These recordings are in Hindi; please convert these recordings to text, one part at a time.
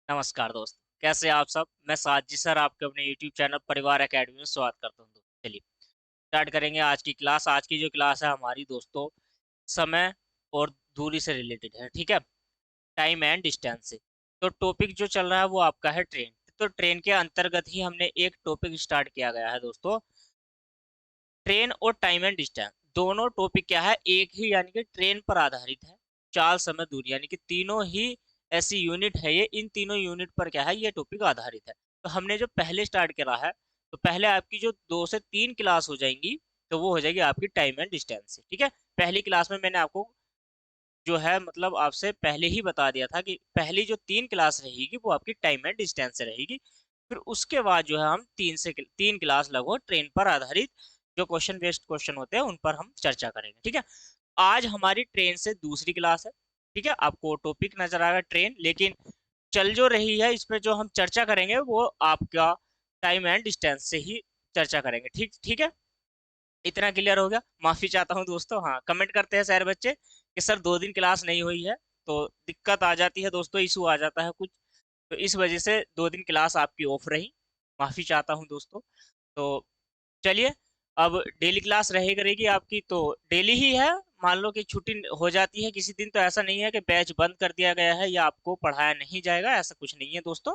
नमस्कार दोस्त, कैसे आप सब। मैं साजिद सर आपके अपने यूट्यूब चैनल परिवार एकेडमी में स्वागत करता हूँ। चलिए स्टार्ट करेंगे आज की क्लास। आज की जो क्लास है हमारी दोस्तों, समय और दूरी से रिलेटेड है। ठीक है, टाइम एंड डिस्टेंस से। तो टॉपिक जो चल रहा है वो आपका है ट्रेन। तो ट्रेन के अंतर्गत ही हमने एक टॉपिक स्टार्ट किया गया है दोस्तों, ट्रेन और टाइम एंड डिस्टेंस। दोनों टॉपिक क्या है, एक ही, यानी कि ट्रेन पर आधारित है। चाल, समय, दूरी, यानी कि तीनों ही ऐसी यूनिट है ये। इन तीनों यूनिट पर क्या है, ये टॉपिक आधारित है। तो हमने जो पहले स्टार्ट करा है, तो पहले आपकी जो 2 से 3 क्लास हो जाएंगी, तो वो हो जाएगी आपकी टाइम एंड डिस्टेंस से। ठीक है, पहली क्लास में मैंने आपको जो है मतलब आपसे पहले ही बता दिया था कि पहली जो 3 क्लास रहेगी वो आपकी टाइम एंड डिस्टेंस से रहेगी। फिर उसके बाद जो है हम 3 क्लास लगभग ट्रेन पर आधारित जो क्वेश्चन बेस्ड क्वेश्चन होते हैं उन पर हम चर्चा करेंगे। ठीक है, आज हमारी ट्रेन से दूसरी क्लास है। ठीक है, आपको टॉपिक नजर आएगा ट्रेन, लेकिन चल जो रही है इसमें जो हम चर्चा करेंगे वो आपका टाइम एंड डिस्टेंस से ही चर्चा करेंगे। ठीक ठीक है, इतना क्लियर हो गया। माफी चाहता हूँ दोस्तों। हाँ, कमेंट करते हैं सारे बच्चे कि सर 2 दिन क्लास नहीं हुई है, तो दिक्कत आ जाती है दोस्तों, इशू आ जाता है कुछ, तो इस वजह से 2 दिन क्लास आपकी ऑफ रही। माफी चाहता हूँ दोस्तों। तो चलिए, अब डेली क्लास रहे करेगी आपकी, तो डेली ही है। मान लो कि छुट्टी हो जाती है किसी दिन, तो ऐसा नहीं है कि बैच बंद कर दिया गया है या आपको पढ़ाया नहीं जाएगा, ऐसा कुछ नहीं है दोस्तों।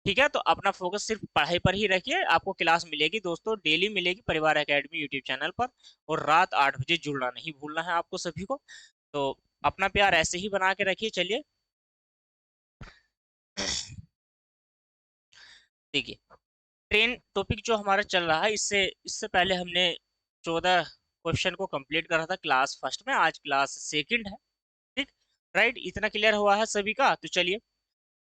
ठीक है, तो अपना फोकस सिर्फ पढ़ाई पर ही रखिए। आपको क्लास मिलेगी दोस्तों, डेली मिलेगी परिवार एकेडमी यूट्यूब चैनल पर। और रात 8 बजे जुड़ना नहीं भूलना है आपको सभी को। तो अपना प्यार ऐसे ही बना के रखिए। चलिए देखिए, ट्रेन टॉपिक जो हमारा चल रहा है, इससे इससे पहले हमने 14 क्वेश्चन को कंप्लीट करा था क्लास फर्स्ट में। आज क्लास सेकंड है। ठीक, राइट, इतना क्लियर हुआ है सभी का। तो चलिए,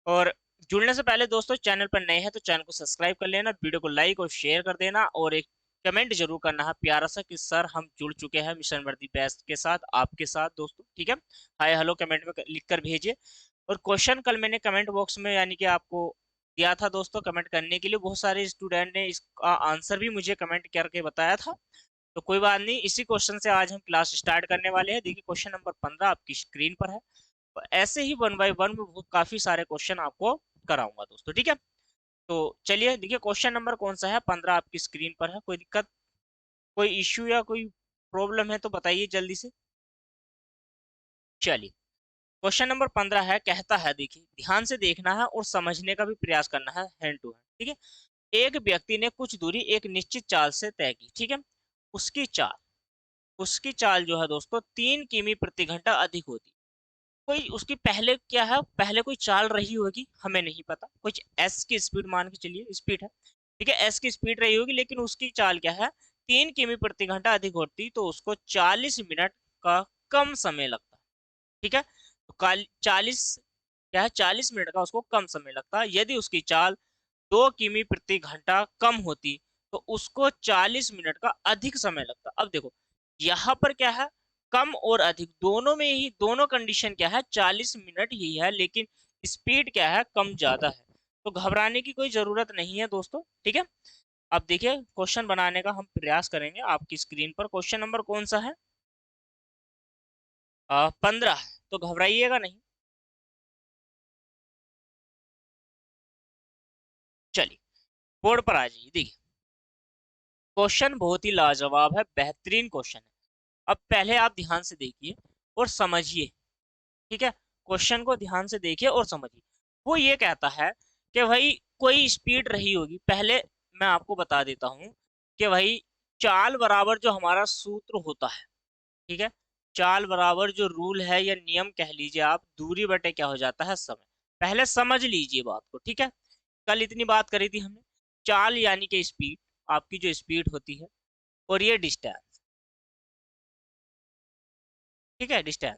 और जुड़ने से पहले दोस्तों, चैनल पर नए हैं तो चैनल को सब्सक्राइब कर लेना, वीडियो को लाइक और शेयर कर देना, और एक कमेंट जरूर करना है प्यारा सा कि सर हम जुड़ चुके हैं मिशन वर्दी बेस्ट के साथ, आपके साथ दोस्तों। ठीक है, हाय हेलो कमेंट में लिख कर भेजिए। और क्वेश्चन कल मैंने कमेंट बॉक्स में यानी कि आपको दिया था दोस्तों कमेंट करने के लिए। बहुत सारे स्टूडेंट ने इसका आंसर भी मुझे कमेंट करके बताया था। तो कोई बात नहीं, इसी क्वेश्चन से आज हम क्लास स्टार्ट करने वाले हैं। देखिए, क्वेश्चन नंबर 15 आपकी स्क्रीन पर है। तो ऐसे ही 1 बाय 1 में काफी सारे क्वेश्चन आपको कराऊंगा दोस्तों। ठीक है, तो चलिए देखिए, क्वेश्चन नंबर कौन सा है, 15 आपकी स्क्रीन पर है। कोई दिक्कत, कोई इश्यू या कोई प्रॉब्लम है तो बताइए जल्दी से। चलिए, क्वेश्चन नंबर 15 है, कहता है, देखिए ध्यान से देखना है और समझने का भी प्रयास करना है, हैंड टू हैंड। ठीक है, एक व्यक्ति ने कुछ दूरी एक निश्चित चाल से तय की। ठीक है, उसकी चाल उसकी चाल जो है दोस्तों 3 किमी प्रति घंटा अधिक होती। कोई उसकी पहले क्या है, पहले कोई चाल रही होगी, हमें नहीं पता। कुछ एस की स्पीड मान के चलिए, स्पीड है। ठीक है, एस की स्पीड रही होगी, लेकिन उसकी चाल क्या है, 3 किमी प्रति घंटा अधिक होती, तो उसको 40 मिनट का कम समय लगता। ठीक है, तो 40 क्या है, 40 मिनट का उसको कम समय लगता। यदि उसकी चाल 2 किमी प्रति घंटा कम होती, तो उसको 40 मिनट का अधिक समय लगता। अब देखो, यहाँ पर क्या है, कम और अधिक दोनों में ही, दोनों कंडीशन क्या है, 40 मिनट ही है, लेकिन स्पीड क्या है, कम ज्यादा है। तो घबराने की कोई जरूरत नहीं है दोस्तों। ठीक है, अब देखिए क्वेश्चन बनाने का हम प्रयास करेंगे। आपकी स्क्रीन पर क्वेश्चन नंबर कौन सा है, 15 है। तो घबराइएगा नहीं। चलिए, बोर्ड पर आ जाइए। देखिए, क्वेश्चन बहुत ही लाजवाब है, बेहतरीन क्वेश्चन है। अब पहले आप ध्यान से देखिए और समझिए। ठीक है, क्वेश्चन को ध्यान से देखिए और समझिए। वो ये कहता है कि भाई कोई स्पीड रही होगी। पहले मैं आपको बता देता हूं कि भाई चाल बराबर जो हमारा सूत्र होता है, ठीक है, चाल बराबर जो रूल है या नियम कह लीजिए आप, दूरी बटे क्या हो जाता है, समय। पहले समझ लीजिए बात को। ठीक है, कल इतनी बात करी थी हमने, चाल यानी कि स्पीड, आपकी जो स्पीड होती है, और ये डिस्टेंस। ठीक है, डिस्टेंस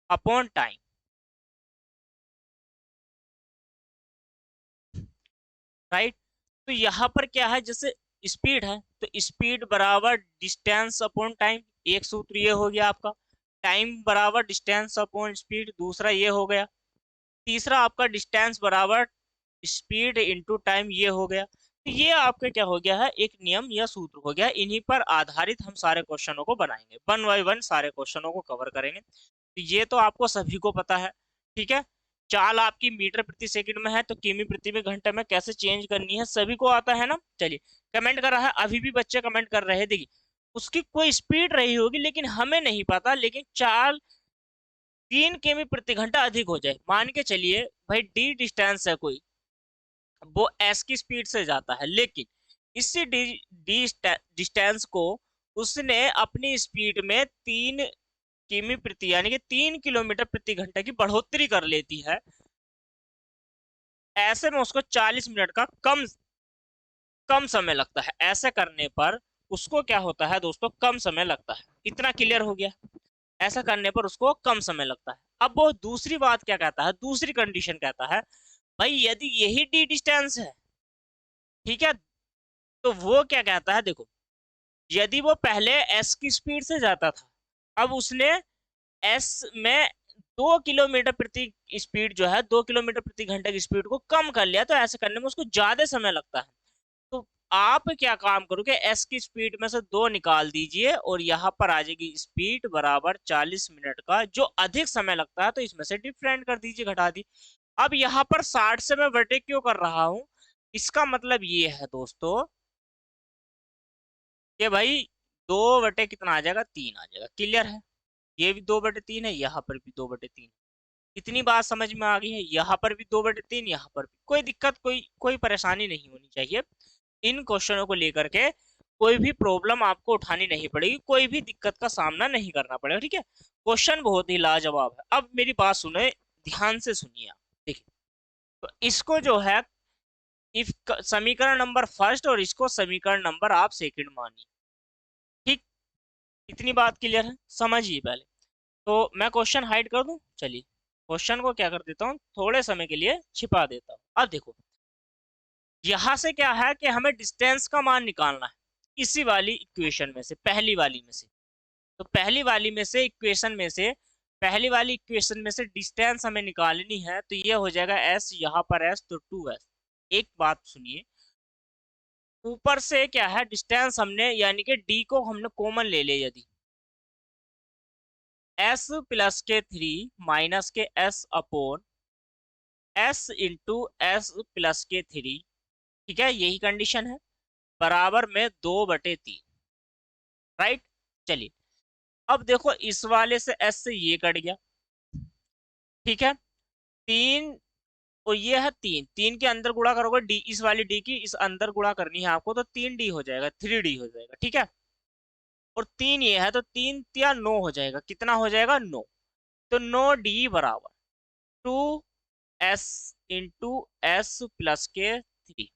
अपॉन टाइम। राइट, तो यहाँ पर क्या है, जैसे स्पीड है तो स्पीड बराबर डिस्टेंस अपॉन टाइम, एक सूत्र ये हो गया आपका। टाइम बराबर डिस्टेंस अपॉन स्पीड, दूसरा ये हो गया। तीसरा आपका डिस्टेंस बराबर स्पीड इनटू टाइम, ये हो गया। तो ये आपका क्या हो गया है, एक नियम या सूत्र हो गया। इन्हीं पर आधारित हम सारे क्वेश्चनों को बनाएंगे, 1 बाय 1 सारे क्वेश्चनों को कवर करेंगे। तो ये तो आपको सभी को पता है। ठीक है, चाल आपकी मीटर प्रति सेकंड में है तो किमी प्रति में घंटे में कैसे चेंज करनी है सभी को आता है ना। चलिए, कमेंट कर रहा है, अभी भी बच्चे कमेंट कर रहे हैं। देखिए, उसकी कोई स्पीड रही होगी लेकिन हमें नहीं पता, लेकिन चाल 3 किमी प्रति घंटा अधिक हो जाए। मान के चलिए भाई डी डिस्टेंस है कोई, वो एस की स्पीड से जाता है, लेकिन इसी डी डिस्टेंस को उसने अपनी स्पीड में 3 किमी प्रति यानी कि 3 किलोमीटर प्रति घंटे की बढ़ोतरी कर लेती है। ऐसे में उसको 40 मिनट का कम कम समय लगता है। ऐसे करने पर उसको क्या होता है दोस्तों, कम समय लगता है। इतना क्लियर हो गया। ऐसा करने पर उसको कम समय लगता है। अब वो दूसरी बात क्या कहता है, दूसरी कंडीशन कहता है, भाई यदि यही डी डिस्टेंस है, ठीक है, तो वो क्या कहता है, देखो, यदि वो पहले एस की स्पीड से जाता था, अब उसने एस में 2 किलोमीटर प्रति स्पीड जो है 2 किलोमीटर प्रति घंटे की स्पीड को कम कर लिया, तो ऐसे करने में उसको ज्यादा समय लगता है। तो आप क्या काम करोगे, एस की स्पीड में से 2 निकाल दीजिए और यहाँ पर आ जाएगी स्पीड बराबर 40 मिनट का, जो अधिक समय लगता है तो इसमें से डिफरेंट कर दीजिए, घटा दी। अब यहाँ पर 60 से मैं बटे क्यों कर रहा हूं, इसका मतलब ये है दोस्तों कि भाई 2 बटे कितना आ जाएगा, 3 आ जाएगा। क्लियर है, ये भी 2/3 है, यहाँ पर भी 2/3। इतनी बात समझ में आ गई है, यहाँ पर भी 2/3, यहाँ पर भी। कोई दिक्कत, कोई कोई परेशानी नहीं होनी चाहिए। इन क्वेश्चनों को लेकर के कोई भी प्रॉब्लम आपको उठानी नहीं पड़ेगी, कोई भी दिक्कत का सामना नहीं करना पड़ेगा, ठीक है। क्वेश्चन बहुत ही लाजवाब है। अब मेरी बात सुने, ध्यान से सुनिए आप। देखिए, तो इसको जो है इफ समीकरण नंबर फर्स्ट और इसको समीकरण नंबर आप सेकंड मानिए, ठीक। इतनी बात क्लियर है, समझिए पहले। तो मैं क्वेश्चन हाइड कर दूं, चलिए क्वेश्चन को क्या कर देता हूँ, थोड़े समय के लिए छिपा देता हूँ। अब देखो, यहां से क्या है कि हमें डिस्टेंस का मान निकालना है, इसी वाली इक्वेशन में से, पहली वाली में से। तो पहली वाली में से इक्वेशन में से, पहली वाली इक्वेशन में से डिस्टेंस हमें निकालनी है, तो ये हो जाएगा एस, यहाँ पर एस तो 2s। एक बात सुनिए, ऊपर से क्या है, डिस्टेंस हमने यानी कि डी को हमने कॉमन ले लिया, यदि एस प्लस के 3 माइनस के S upon S into S plus के 3, ठीक है, यही कंडीशन है, बराबर में 2/3, राइट। चलिए, अब देखो इस वाले से एस से ये कट गया, ठीक है, 3 और ये है 3, 3 के अंदर गुणा करोगे डी, इस वाली डी की इस अंदर गुणा करनी है आपको, तो 3d हो जाएगा, 3d हो जाएगा, ठीक है। और 3 ये है तो 3 या 9 हो जाएगा, कितना हो जाएगा, 9। तो 9d बराबर 2s इंटू एस प्लस के 3।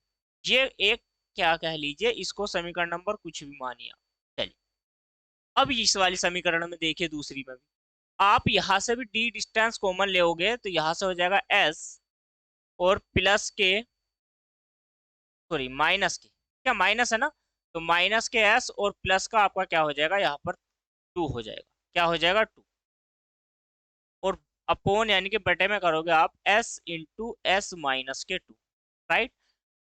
ये एक क्या कह लीजिए, इसको समीकरण नंबर कुछ भी मानिए आप। चलिए, अब इस वाली समीकरण में देखिए, दूसरी में भी आप यहां से भी डी डिस्टेंस कॉमन लेओगे तो यहां से हो जाएगा एस और प्लस के, सॉरी माइनस के, क्या माइनस है ना, तो माइनस के एस और प्लस का आपका क्या हो जाएगा, यहाँ पर 2 हो जाएगा, क्या हो जाएगा 2, और अपोन यानी कि बटे में करोगे आप एस इंटू एस माइनस के 2, राइट।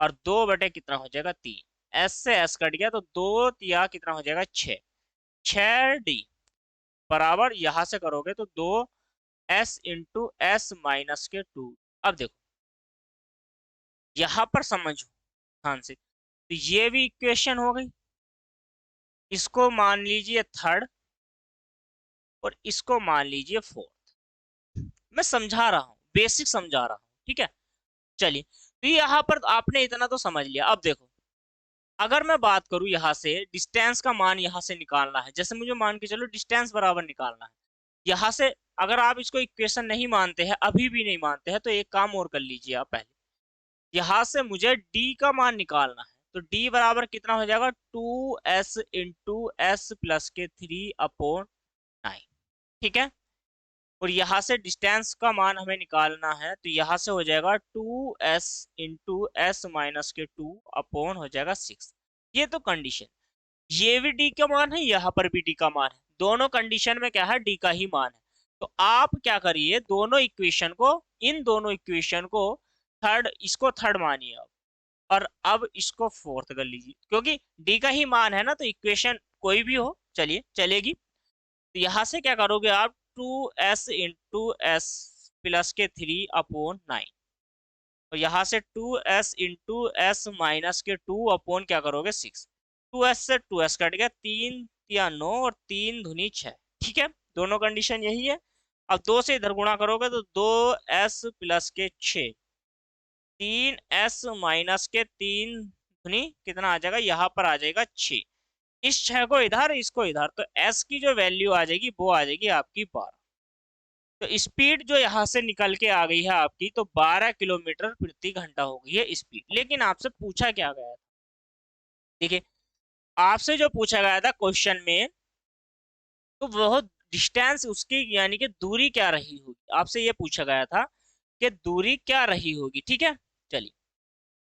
और 2 बटे कितना हो जाएगा, 3, एस से एस कट गया तो 2 या कितना हो जाएगा, 6, 6d बराबर यहां से करोगे तो 2s इंटू एस माइनस के 2। अब देखो यहां पर समझो ध्यान से, तो ये भी इक्वेशन हो गई, इसको मान लीजिए थर्ड और इसको मान लीजिए फोर्थ। मैं समझा रहा हूँ, बेसिक समझा रहा हूँ, ठीक है। चलिए, तो यहाँ पर आपने इतना तो समझ लिया। अब देखो, अगर मैं बात करूं यहाँ से डिस्टेंस का मान यहाँ से निकालना है, जैसे मुझे मान के चलो डिस्टेंस बराबर निकालना है यहाँ से। अगर आप इसको इक्वेशन नहीं मानते हैं, अभी भी नहीं मानते हैं, तो एक काम और कर लीजिए आप, पहले यहाँ से मुझे d का मान निकालना है, तो d बराबर कितना हो जाएगा, 2s इंटू एस प्लस के 3/9, ठीक है। और यहाँ से डिस्टेंस का मान हमें निकालना है, तो यहाँ से हो जाएगा 2s इंटू एस माइनस के 2 हो जाएगा 6। ये तो कंडीशन, ये भी डी का मान है, यहाँ पर भी डी का मान है, दोनों कंडीशन में क्या है, डी का ही मान है। तो आप क्या करिए, दोनों इक्वेशन को, इन दोनों इक्वेशन को थर्ड, इसको थर्ड मानिए अब, और अब इसको फोर्थ कर लीजिए, क्योंकि डी का ही मान है ना, तो इक्वेशन कोई भी हो चलिए चलेगी। तो यहां से क्या करोगे आप, 2s इंटू एस प्लस के 3/9, और यहाँ से 2s इंटू एस माइनस के 2 क्या करोगे 6। 2s से 2s कट गया, 3 या 9 और 3 दूनी 6। ठीक है, दोनों कंडीशन यही है। अब 2 से इधर गुणा करोगे तो 2s प्लस के 6, 3s माइनस के 3 दूनी कितना आ जाएगा, यहाँ पर आ जाएगा 6। इस 6 को इधर, इसको इधर, तो s की जो वैल्यू आ जाएगी वो आ जाएगी आपकी 12। तो स्पीड जो यहाँ से निकल के आ गई है आपकी, तो 12 किलोमीटर प्रति घंटा हो गई है स्पीड। लेकिन आपसे पूछा क्या गया था, देखिए आपसे जो पूछा गया था क्वेश्चन में, तो वह डिस्टेंस उसकी यानी कि दूरी क्या रही होगी, आपसे ये पूछा गया था कि दूरी क्या रही होगी। ठीक है, चलिए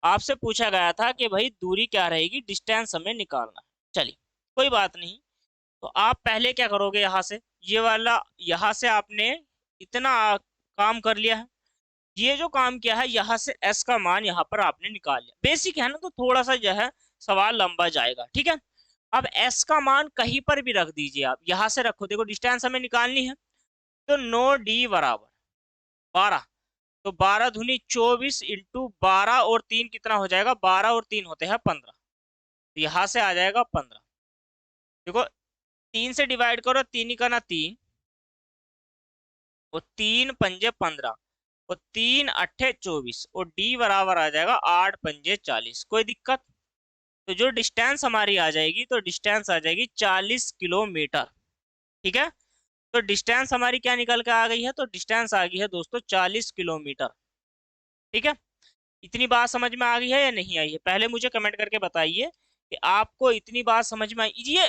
आपसे पूछा गया था कि भाई दूरी क्या रहेगी, डिस्टेंस हमें निकालना है। चलिए कोई बात नहीं, तो आप पहले क्या करोगे, यहाँ से ये वाला, यहाँ से आपने इतना काम कर लिया है। ये जो काम किया है, यहाँ से s का मान यहाँ पर आपने निकाल लिया। बेसिक है ना, तो थोड़ा सा जो है सवाल लंबा जाएगा। ठीक है, अब s का मान कहीं पर भी रख दीजिए, आप यहाँ से रखो, देखो डिस्टेंस हमें निकालनी है। तो 9d बराबर 12, तो 12 दूनी 24 इंटू 12 और 3 कितना हो जाएगा, 12 और 3 होते हैं 15, तो यहाँ से आ जाएगा 15। देखो 3 से डिवाइड करो, 3 का ना 3, और 3 पंजे 15, और 3 अट्ठे 24, और डी बराबर आ जाएगा 8 पंजे 40। कोई दिक्कत, तो जो डिस्टेंस हमारी आ जाएगी, तो डिस्टेंस आ जाएगी 40 किलोमीटर। ठीक है, तो डिस्टेंस हमारी क्या निकल के आ गई है, तो डिस्टेंस आ गई है दोस्तों 40 किलोमीटर। ठीक है, इतनी बात समझ में आ गई है या नहीं आई है, पहले मुझे कमेंट करके बताइए कि आपको इतनी बात समझ में आई। ये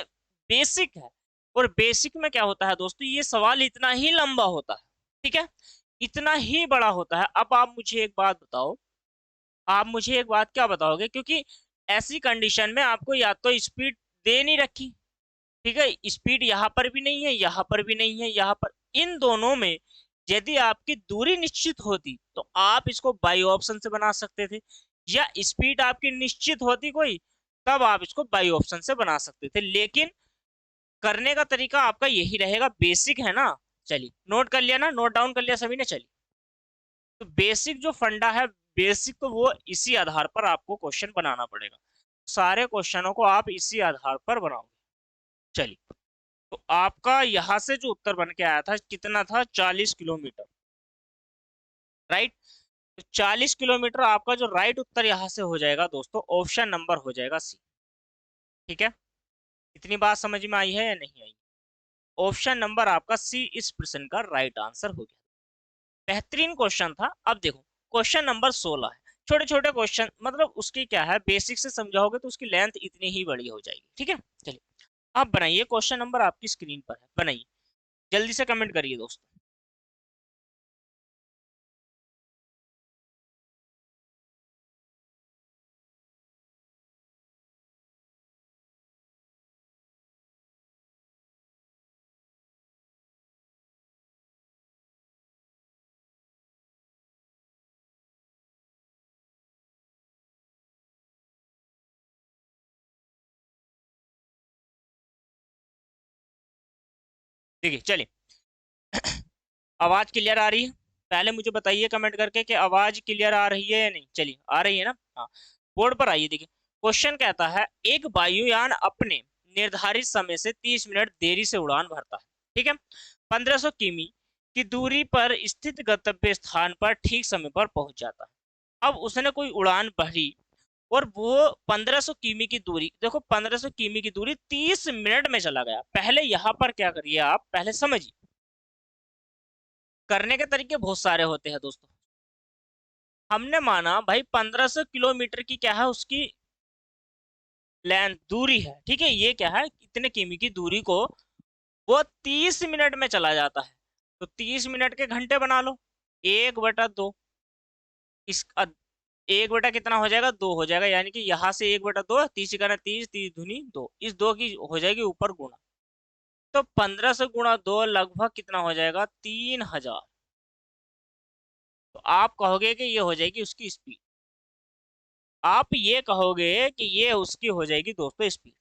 बेसिक है, और बेसिक में क्या होता है दोस्तों, ये सवाल इतना ही लंबा होता है। ठीक है, इतना ही बड़ा होता है। अब आप मुझे एक बात बताओ, आप मुझे एक बात क्या बताओगे, क्योंकि ऐसी कंडीशन में आपको या तो स्पीड दे नहीं रखी, ठीक है, स्पीड यहाँ पर भी नहीं है, यहाँ पर भी नहीं है, यहाँ पर, इन दोनों में यदि आपकी दूरी निश्चित होती तो आप इसको बाई ऑप्शन से बना सकते थे, या स्पीड आपकी निश्चित होती कोई, तब आप इसको बाई ऑप्शन से बना सकते थे। लेकिन करने का तरीका आपका यही रहेगा, बेसिक है ना। चलिए नोट कर लिया ना, नोट डाउन कर लिया सभी ने। चलिए, तो बेसिक जो फंडा है, बेसिक तो वो इसी आधार पर आपको क्वेश्चन बनाना पड़ेगा। सारे क्वेश्चनों को आप इसी आधार पर बनाओगे। चलिए, तो आपका यहां से जो उत्तर बन के आया था कितना था, 40 किलोमीटर, राइट। तो 40 किलोमीटर आपका जो राइट उत्तर यहां से हो जाएगा दोस्तों, ऑप्शन नंबर हो जाएगा सी। ठीक है, इतनी बात समझ में आई है या नहीं आई, ऑप्शन नंबर आपका सी इस प्रश्न का राइट आंसर हो गया। बेहतरीन क्वेश्चन था। अब देखो क्वेश्चन नंबर 16 है। छोटे छोटे क्वेश्चन, मतलब उसकी क्या है, बेसिक से समझाओगे तो उसकी लेंथ इतनी ही बड़ी हो जाएगी। ठीक है, चलिए आप बनाइए, क्वेश्चन नंबर आपकी स्क्रीन पर है, बनाइए, जल्दी से कमेंट करिए दोस्तों। देखिए चलिए, आवाज क्लियर आ रही है, पहले मुझे बताइए कमेंट करके कि आवाज क्लियर आ रही है या नहीं। चलिए आ रही है ना, हाँ, बोर्ड पर आइए। देखिए क्वेश्चन कहता है, एक वायुयान अपने निर्धारित समय से 30 मिनट देरी से उड़ान भरता है। ठीक है, 1500 किमी की दूरी पर स्थित गंतव्य स्थान पर ठीक समय पर पहुंच जाता है। अब उसने कोई उड़ान भरी, और वो 1500 किमी की दूरी, देखो 1500 किमी की दूरी 30 मिनट में चला गया। पहले यहाँ पर क्या करिए, आप पहले समझिए, करने के तरीके बहुत सारे होते हैं दोस्तों। हमने माना भाई 1500 किलोमीटर की क्या है, उसकी लेंथ दूरी है। ठीक है, ये क्या है, इतने किमी की दूरी को वो 30 मिनट में चला जाता है। तो 30 मिनट के घंटे बना लो, 1/2, इस 1 बटा कितना हो जाएगा, 2 हो जाएगा, यानी कि यहाँ से 1/2, 30 का ना 30, 30 दूनी 2, इस 2 की हो जाएगी ऊपर गुणा। तो 1500 × 2 लगभग कितना हो जाएगा, 3000। तो आप कहोगे कि ये हो जाएगी उसकी स्पीड, आप ये कहोगे कि ये उसकी हो जाएगी दोस्तों स्पीड।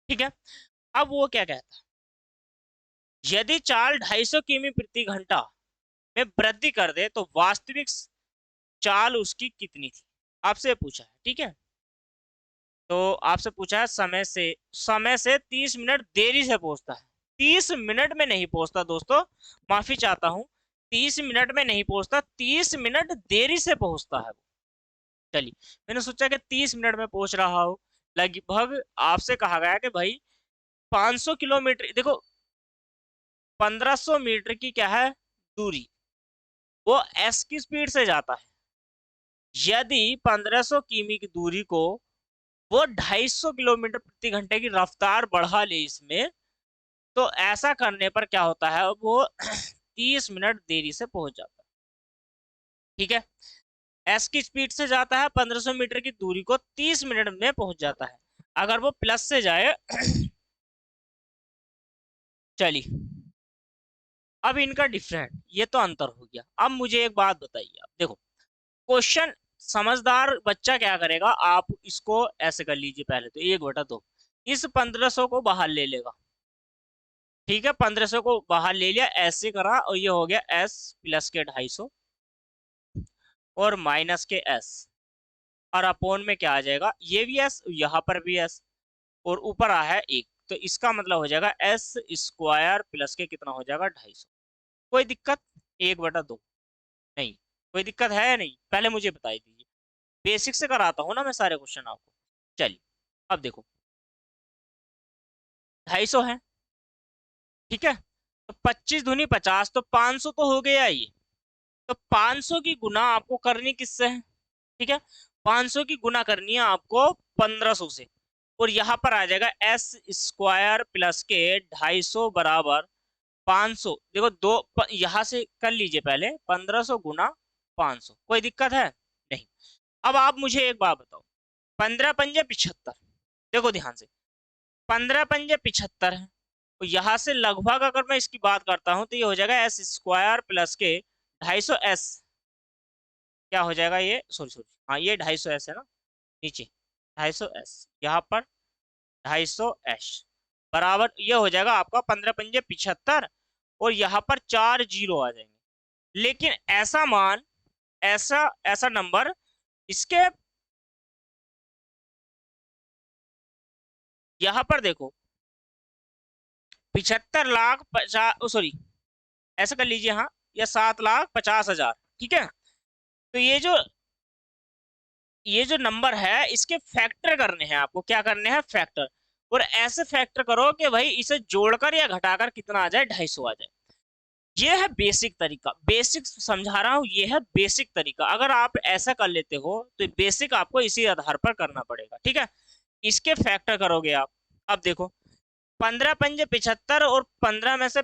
ठीक है, अब वो क्या कहता है, यदि चाल 250 किमी प्रति घंटा में वृद्धि कर दे तो वास्तविक चाल उसकी कितनी थी, आपसे पूछा है। ठीक है, तो आपसे पूछा है समय से 30 मिनट देरी से पहुंचता है। 30 मिनट में नहीं पहुंचता दोस्तों, माफी चाहता हूँ, 30 मिनट में नहीं पहुंचता, 30 मिनट देरी से पहुंचता है वो। चलिए, मैंने सोचा कि 30 मिनट में पहुंच रहा हो। लगभग आपसे कहा गया कि भाई 500 किलोमीटर, देखो 1500 मीटर की क्या है दूरी, वो एस की स्पीड से जाता है। यदि 1500 किमी की दूरी को वो 250 किलोमीटर प्रति घंटे की रफ्तार बढ़ा ले इसमें, तो ऐसा करने पर क्या होता है, वो 30 मिनट देरी से पहुंच जाता है। ठीक है, एस की स्पीड से जाता है, 1500 मीटर की दूरी को 30 मिनट में पहुंच जाता है। अगर वो प्लस से जाए चलिए, अब इनका डिफरेंट, ये तो अंतर हो गया। अब मुझे एक बात बताइए, आप देखो क्वेश्चन, समझदार बच्चा क्या करेगा, आप इसको ऐसे कर लीजिए, पहले तो 1/2 इस 1500 को बाहर ले लेगा। ठीक है, 1500 को बाहर ले लिया, ऐसे करा, और ये हो गया एस प्लस के 250 और माइनस के एस, और अपोन में क्या आ जाएगा, ये भी एस, यहाँ पर भी एस, और ऊपर आ है 1, तो इसका मतलब हो जाएगा एस स्क्वायर प्लस के कितना हो जाएगा 250। कोई दिक्कत, 1/2 नहीं, कोई दिक्कत है या नहीं, पहले मुझे बताई दीजिए। बेसिक से कराता हूँ ना मैं सारे क्वेश्चन आपको। चलिए, अब देखो 250 है, ठीक है, तो 25 दूनी 50, तो 500 तो हो गया ये। तो 500 की गुना आपको करनी किससे है, ठीक है, 500 की गुना करनी है आपको 1500 से, और यहाँ पर आ जाएगा एस स्क्वायर प्लस के 250 बराबर 500। देखो यहाँ से कर लीजिए पहले, 1500 गुना 500, कोई दिक्कत है नहीं। अब आप मुझे एक बात बताओ, 15×5 = 75, देखो ध्यान से, 15×5 = 75 है, तो यहाँ से लगभग अगर मैं इसकी बात करता हूँ तो ये हो जाएगा एस स्क्वायर प्लस के 250 एस, क्या हो जाएगा ये, सॉरी सॉरी, हाँ ये 250 एस है ना, नीचे 250 एस, यहाँ पर 250 एस बराबर ये हो जाएगा आपका 15×5 = 75, और यहाँ पर 4 जीरो आ जाएंगे। लेकिन ऐसा मान, ऐसा ऐसा नंबर, इसके यहाँ पर देखो 75 लाख 50, सॉरी ऐसा कर लीजिए, हाँ, या 7,50,000, ठीक है, तो ये जो नंबर है इसके फैक्टर करने हैं आपको, क्या करने हैं, फैक्टर, और ऐसे फैक्टर करो कि भाई इसे जोड़कर या घटाकर कितना आ जाए, 250 आ जाए। ये है बेसिक तरीका, बेसिक समझा रहा हूँ, ये है बेसिक तरीका। अगर आप ऐसा कर लेते हो तो बेसिक आपको इसी आधार पर करना पड़ेगा, ठीक है। इसके फैक्टर करोगे आप, अब देखो 15×5 = 75, और 15 में से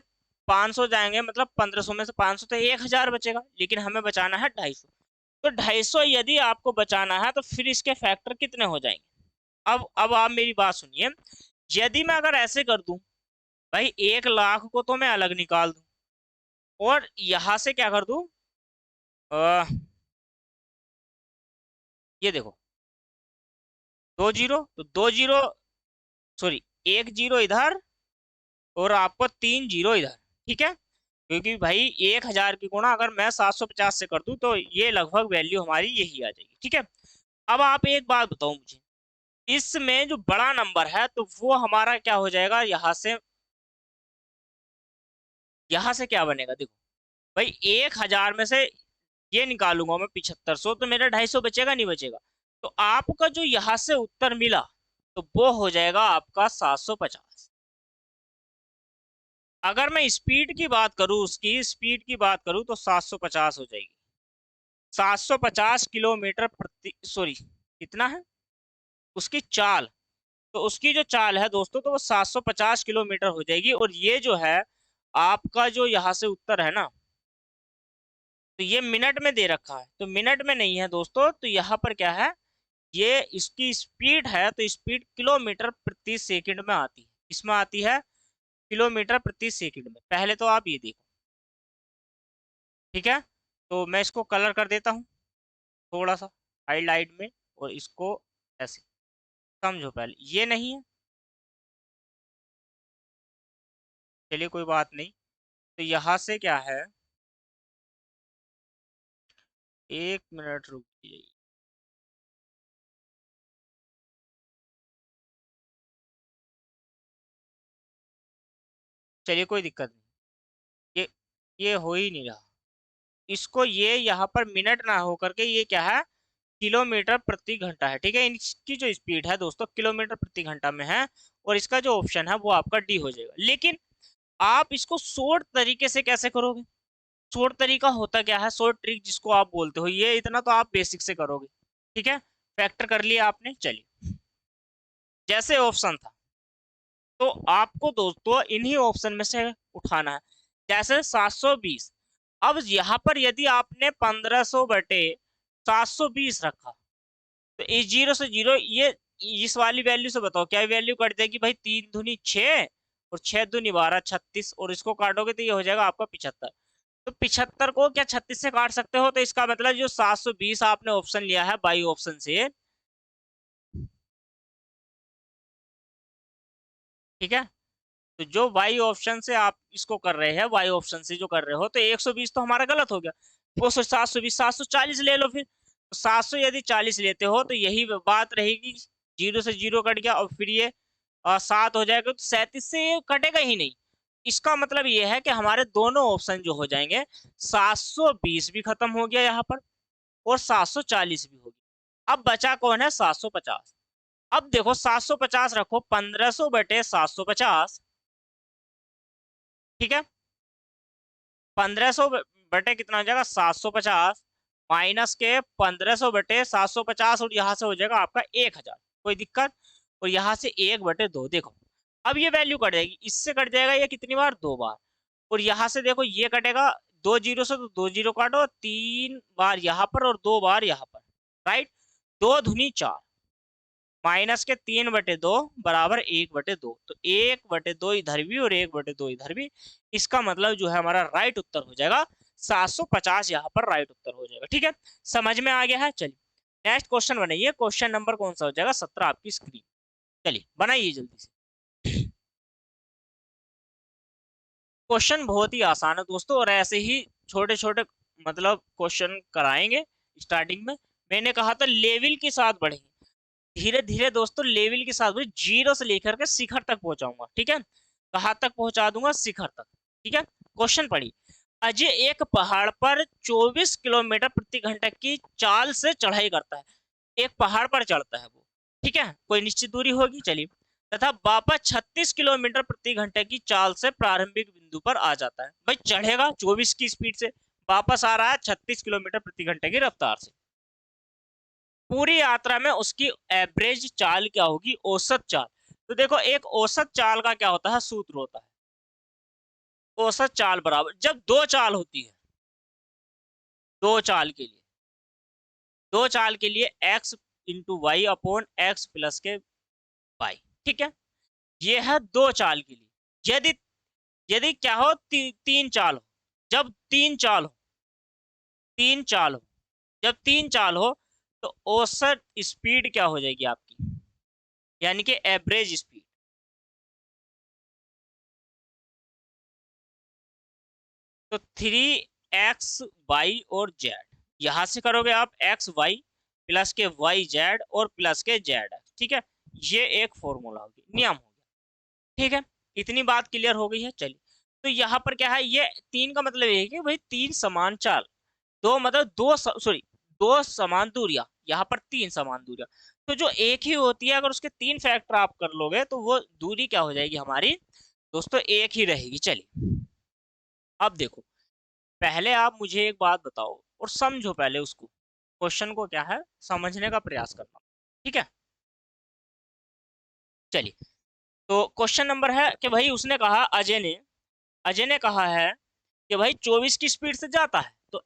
500 जाएंगे, मतलब 1500 में से 500 तो 1000 बचेगा, लेकिन हमें बचाना है 250। तो 250 यदि आपको बचाना है तो फिर इसके फैक्टर कितने हो जाएंगे। अब आप मेरी बात सुनिए, यदि मैं अगर ऐसे कर दूं, भाई 1 लाख को तो मैं अलग निकाल दूं, और यहां से क्या कर दूं, ये देखो 2 जीरो, तो 2 जीरो, सॉरी 1 जीरो इधर, और आपको 3 जीरो इधर, ठीक है, क्योंकि भाई 1000 की गुणा अगर मैं 750 से कर दूं तो ये लगभग वैल्यू हमारी यही आ जाएगी, ठीक है। अब आप एक बात बताओ मुझे, इसमें जो बड़ा नंबर है तो वो हमारा क्या हो जाएगा, यहाँ से क्या बनेगा, देखो भाई 1000 में से ये निकालूंगा मैं 7500, तो मेरा 250 बचेगा नहीं बचेगा। तो आपका जो यहाँ से उत्तर मिला, तो वो हो जाएगा आपका 750। अगर मैं स्पीड की बात करूं, उसकी स्पीड की बात करूं तो 750 हो जाएगी, 750 किलोमीटर प्रति, सॉरी कितना है उसकी चाल, तो उसकी जो चाल है दोस्तों, तो वो 750 किलोमीटर हो जाएगी। और ये जो है आपका जो यहाँ से उत्तर है ना, तो ये मिनट में दे रखा है, तो मिनट में नहीं है दोस्तों, तो यहाँ पर क्या है, ये इसकी स्पीड है, तो स्पीड किलोमीटर प्रति सेकंड में आती है, इसमें आती है किलोमीटर प्रति सेकंड में। पहले तो आप ये देखो, ठीक है, तो मैं इसको कलर कर देता हूँ थोड़ा सा हाईलाइट में, और इसको ऐसे समझो, पहले ये नहीं है, चलिए कोई बात नहीं, तो यहाँ से क्या है, एक मिनट रुक जाइए। चलिए कोई दिक्कत नहीं। ये ये हो ही नहीं रहा। इसको ये यहाँ पर मिनट ना हो करके ये क्या है, किलोमीटर प्रति घंटा है। ठीक है, इसकी जो स्पीड है दोस्तों किलोमीटर प्रति घंटा में है, और इसका जो ऑप्शन है वो आपका डी हो जाएगा। लेकिन आप इसको शॉर्ट तरीके से कैसे करोगे? शॉर्ट तरीका होता क्या है, शॉर्ट ट्रिक जिसको आप बोलते हो, ये इतना तो आप बेसिक से करोगे। ठीक है, फैक्टर कर लिया आपने। चलिए, जैसे ऑप्शन था तो आपको दोस्तों इन्हीं ऑप्शन में से उठाना है। जैसे 720, अब यहाँ पर यदि आपने 1500 बटे 720 रखा, तो इस जीरो से जीरो, ये इस वाली वैल्यू से बताओ क्या वैल्यू कट जाएगी भाई? 3 दूनी 6 और 6 दूनी 12, 36, और इसको काटोगे तो ये हो जाएगा आपका 75। तो 75 को क्या 36 से काट सकते हो? तो इसका मतलब जो 720 आपने ऑप्शन लिया है बाई ऑप्शन से, ठीक है, तो जो वाई ऑप्शन से आप इसको कर रहे हैं, वाई ऑप्शन से जो कर रहे हो, तो 120 तो हमारा गलत हो गया। वो 720, 740 ले लो फिर। तो 700 यदि 40 लेते हो तो यही बात रहेगी, जीरो से जीरो कट गया, और फिर ये 7 हो जाएगा, तो 37 से ये कटेगा ही नहीं। इसका मतलब ये है कि हमारे दोनों ऑप्शन जो हो जाएंगे, 720 भी खत्म हो गया यहाँ पर, और 740 भी हो गया। अब बचा कौन है? 750। अब देखो 750 रखो, 1500 बटे 750, ठीक है, 1500 बटे कितना हो जाएगा? 750, माइनस के 1500 बटे 750, और यहाँ से हो जाएगा आपका 1000। कोई दिक्कत? और यहाँ से 1/2 देखो, अब ये वैल्यू कट जाएगी, इससे कट जाएगा ये कितनी बार? 2 बार। और यहाँ से देखो ये कटेगा, 2 जीरो से तो 2 जीरो काटो, 3 बार यहाँ पर और 2 बार यहाँ पर, राइट। 2 दूनी 4, माइनस के 3/2 बराबर 1/2, तो 1/2 इधर भी और 1/2 इधर भी। इसका मतलब जो है हमारा राइट उत्तर हो जाएगा 750, यहाँ पर राइट उत्तर हो जाएगा। ठीक है, समझ में आ गया है? चलिए नेक्स्ट क्वेश्चन बनाइए। क्वेश्चन नंबर कौन सा हो जाएगा? 17 आपकी स्क्रीन। चलिए बनाइए जल्दी से। क्वेश्चन बहुत ही आसान है दोस्तों, और ऐसे ही छोटे छोटे मतलब क्वेश्चन कराएंगे स्टार्टिंग में। मैंने कहा था लेवल के साथ बढ़ेंगे, धीरे धीरे दोस्तों लेवल के साथ जीरो से लेकर के शिखर तक पहुंचाऊंगा। ठीक है, कहाँ तक पहुंचा दूंगा? शिखर तक। ठीक है, क्वेश्चन पढ़ी। अजय एक पहाड़ पर 24 किलोमीटर प्रति घंटा की चाल से चढ़ाई करता है। एक पहाड़ पर चढ़ता है वो, ठीक है, कोई निश्चित दूरी होगी, चलिए, तथा वापस 36 किलोमीटर प्रति घंटे की चाल से प्रारंभिक बिंदु पर आ जाता है। भाई चढ़ेगा 24 की स्पीड से, वापस आ रहा है 36 किलोमीटर प्रति घंटे की रफ्तार से। पूरी यात्रा में उसकी एवरेज चाल क्या होगी? औसत चाल। तो देखो एक औसत चाल का क्या होता है? सूत्र होता है औसत चाल बराबर, जब दो चाल होती है, दो चाल के लिए, दो चाल के लिए x into Y upon X plus K Y. ठीक है, ये है दो चाल के लिए। यदि यदि क्या हो, तीन चाल हो, जब तीन चाल हो, तीन चाल हो, जब तीन चाल हो, तो औसत स्पीड क्या हो जाएगी आपकी, यानी कि एवरेज स्पीड। तो 3x y और जेड, यहां से करोगे आप x y प्लस के y z और प्लस के z। ठीक है, ये एक फॉर्मूला होगी, नियम हो गया। ठीक है, इतनी बात क्लियर हो गई है। चलिए, तो यहाँ पर क्या है, ये तीन का मतलब ये है कि भाई तीन समान चाल, दो मतलब दो सॉरी दो समान दूरियां, यहाँ पर तीन समान दूरियां। तो जो एक ही होती है, अगर उसके तीन फैक्टर आप कर लोगे तो वो दूरी क्या हो जाएगी हमारी दोस्तों? एक ही रहेगी। चलिए, अब देखो, पहले आप मुझे एक बात बताओ और समझो पहले उसको, क्वेश्चन को क्या है समझने का प्रयास करना। ठीक है, चलिए, तो क्वेश्चन नंबर है कि भाई उसने कहा, अजय ने कहा है कि भाई 24 की स्पीड से जाता है, तो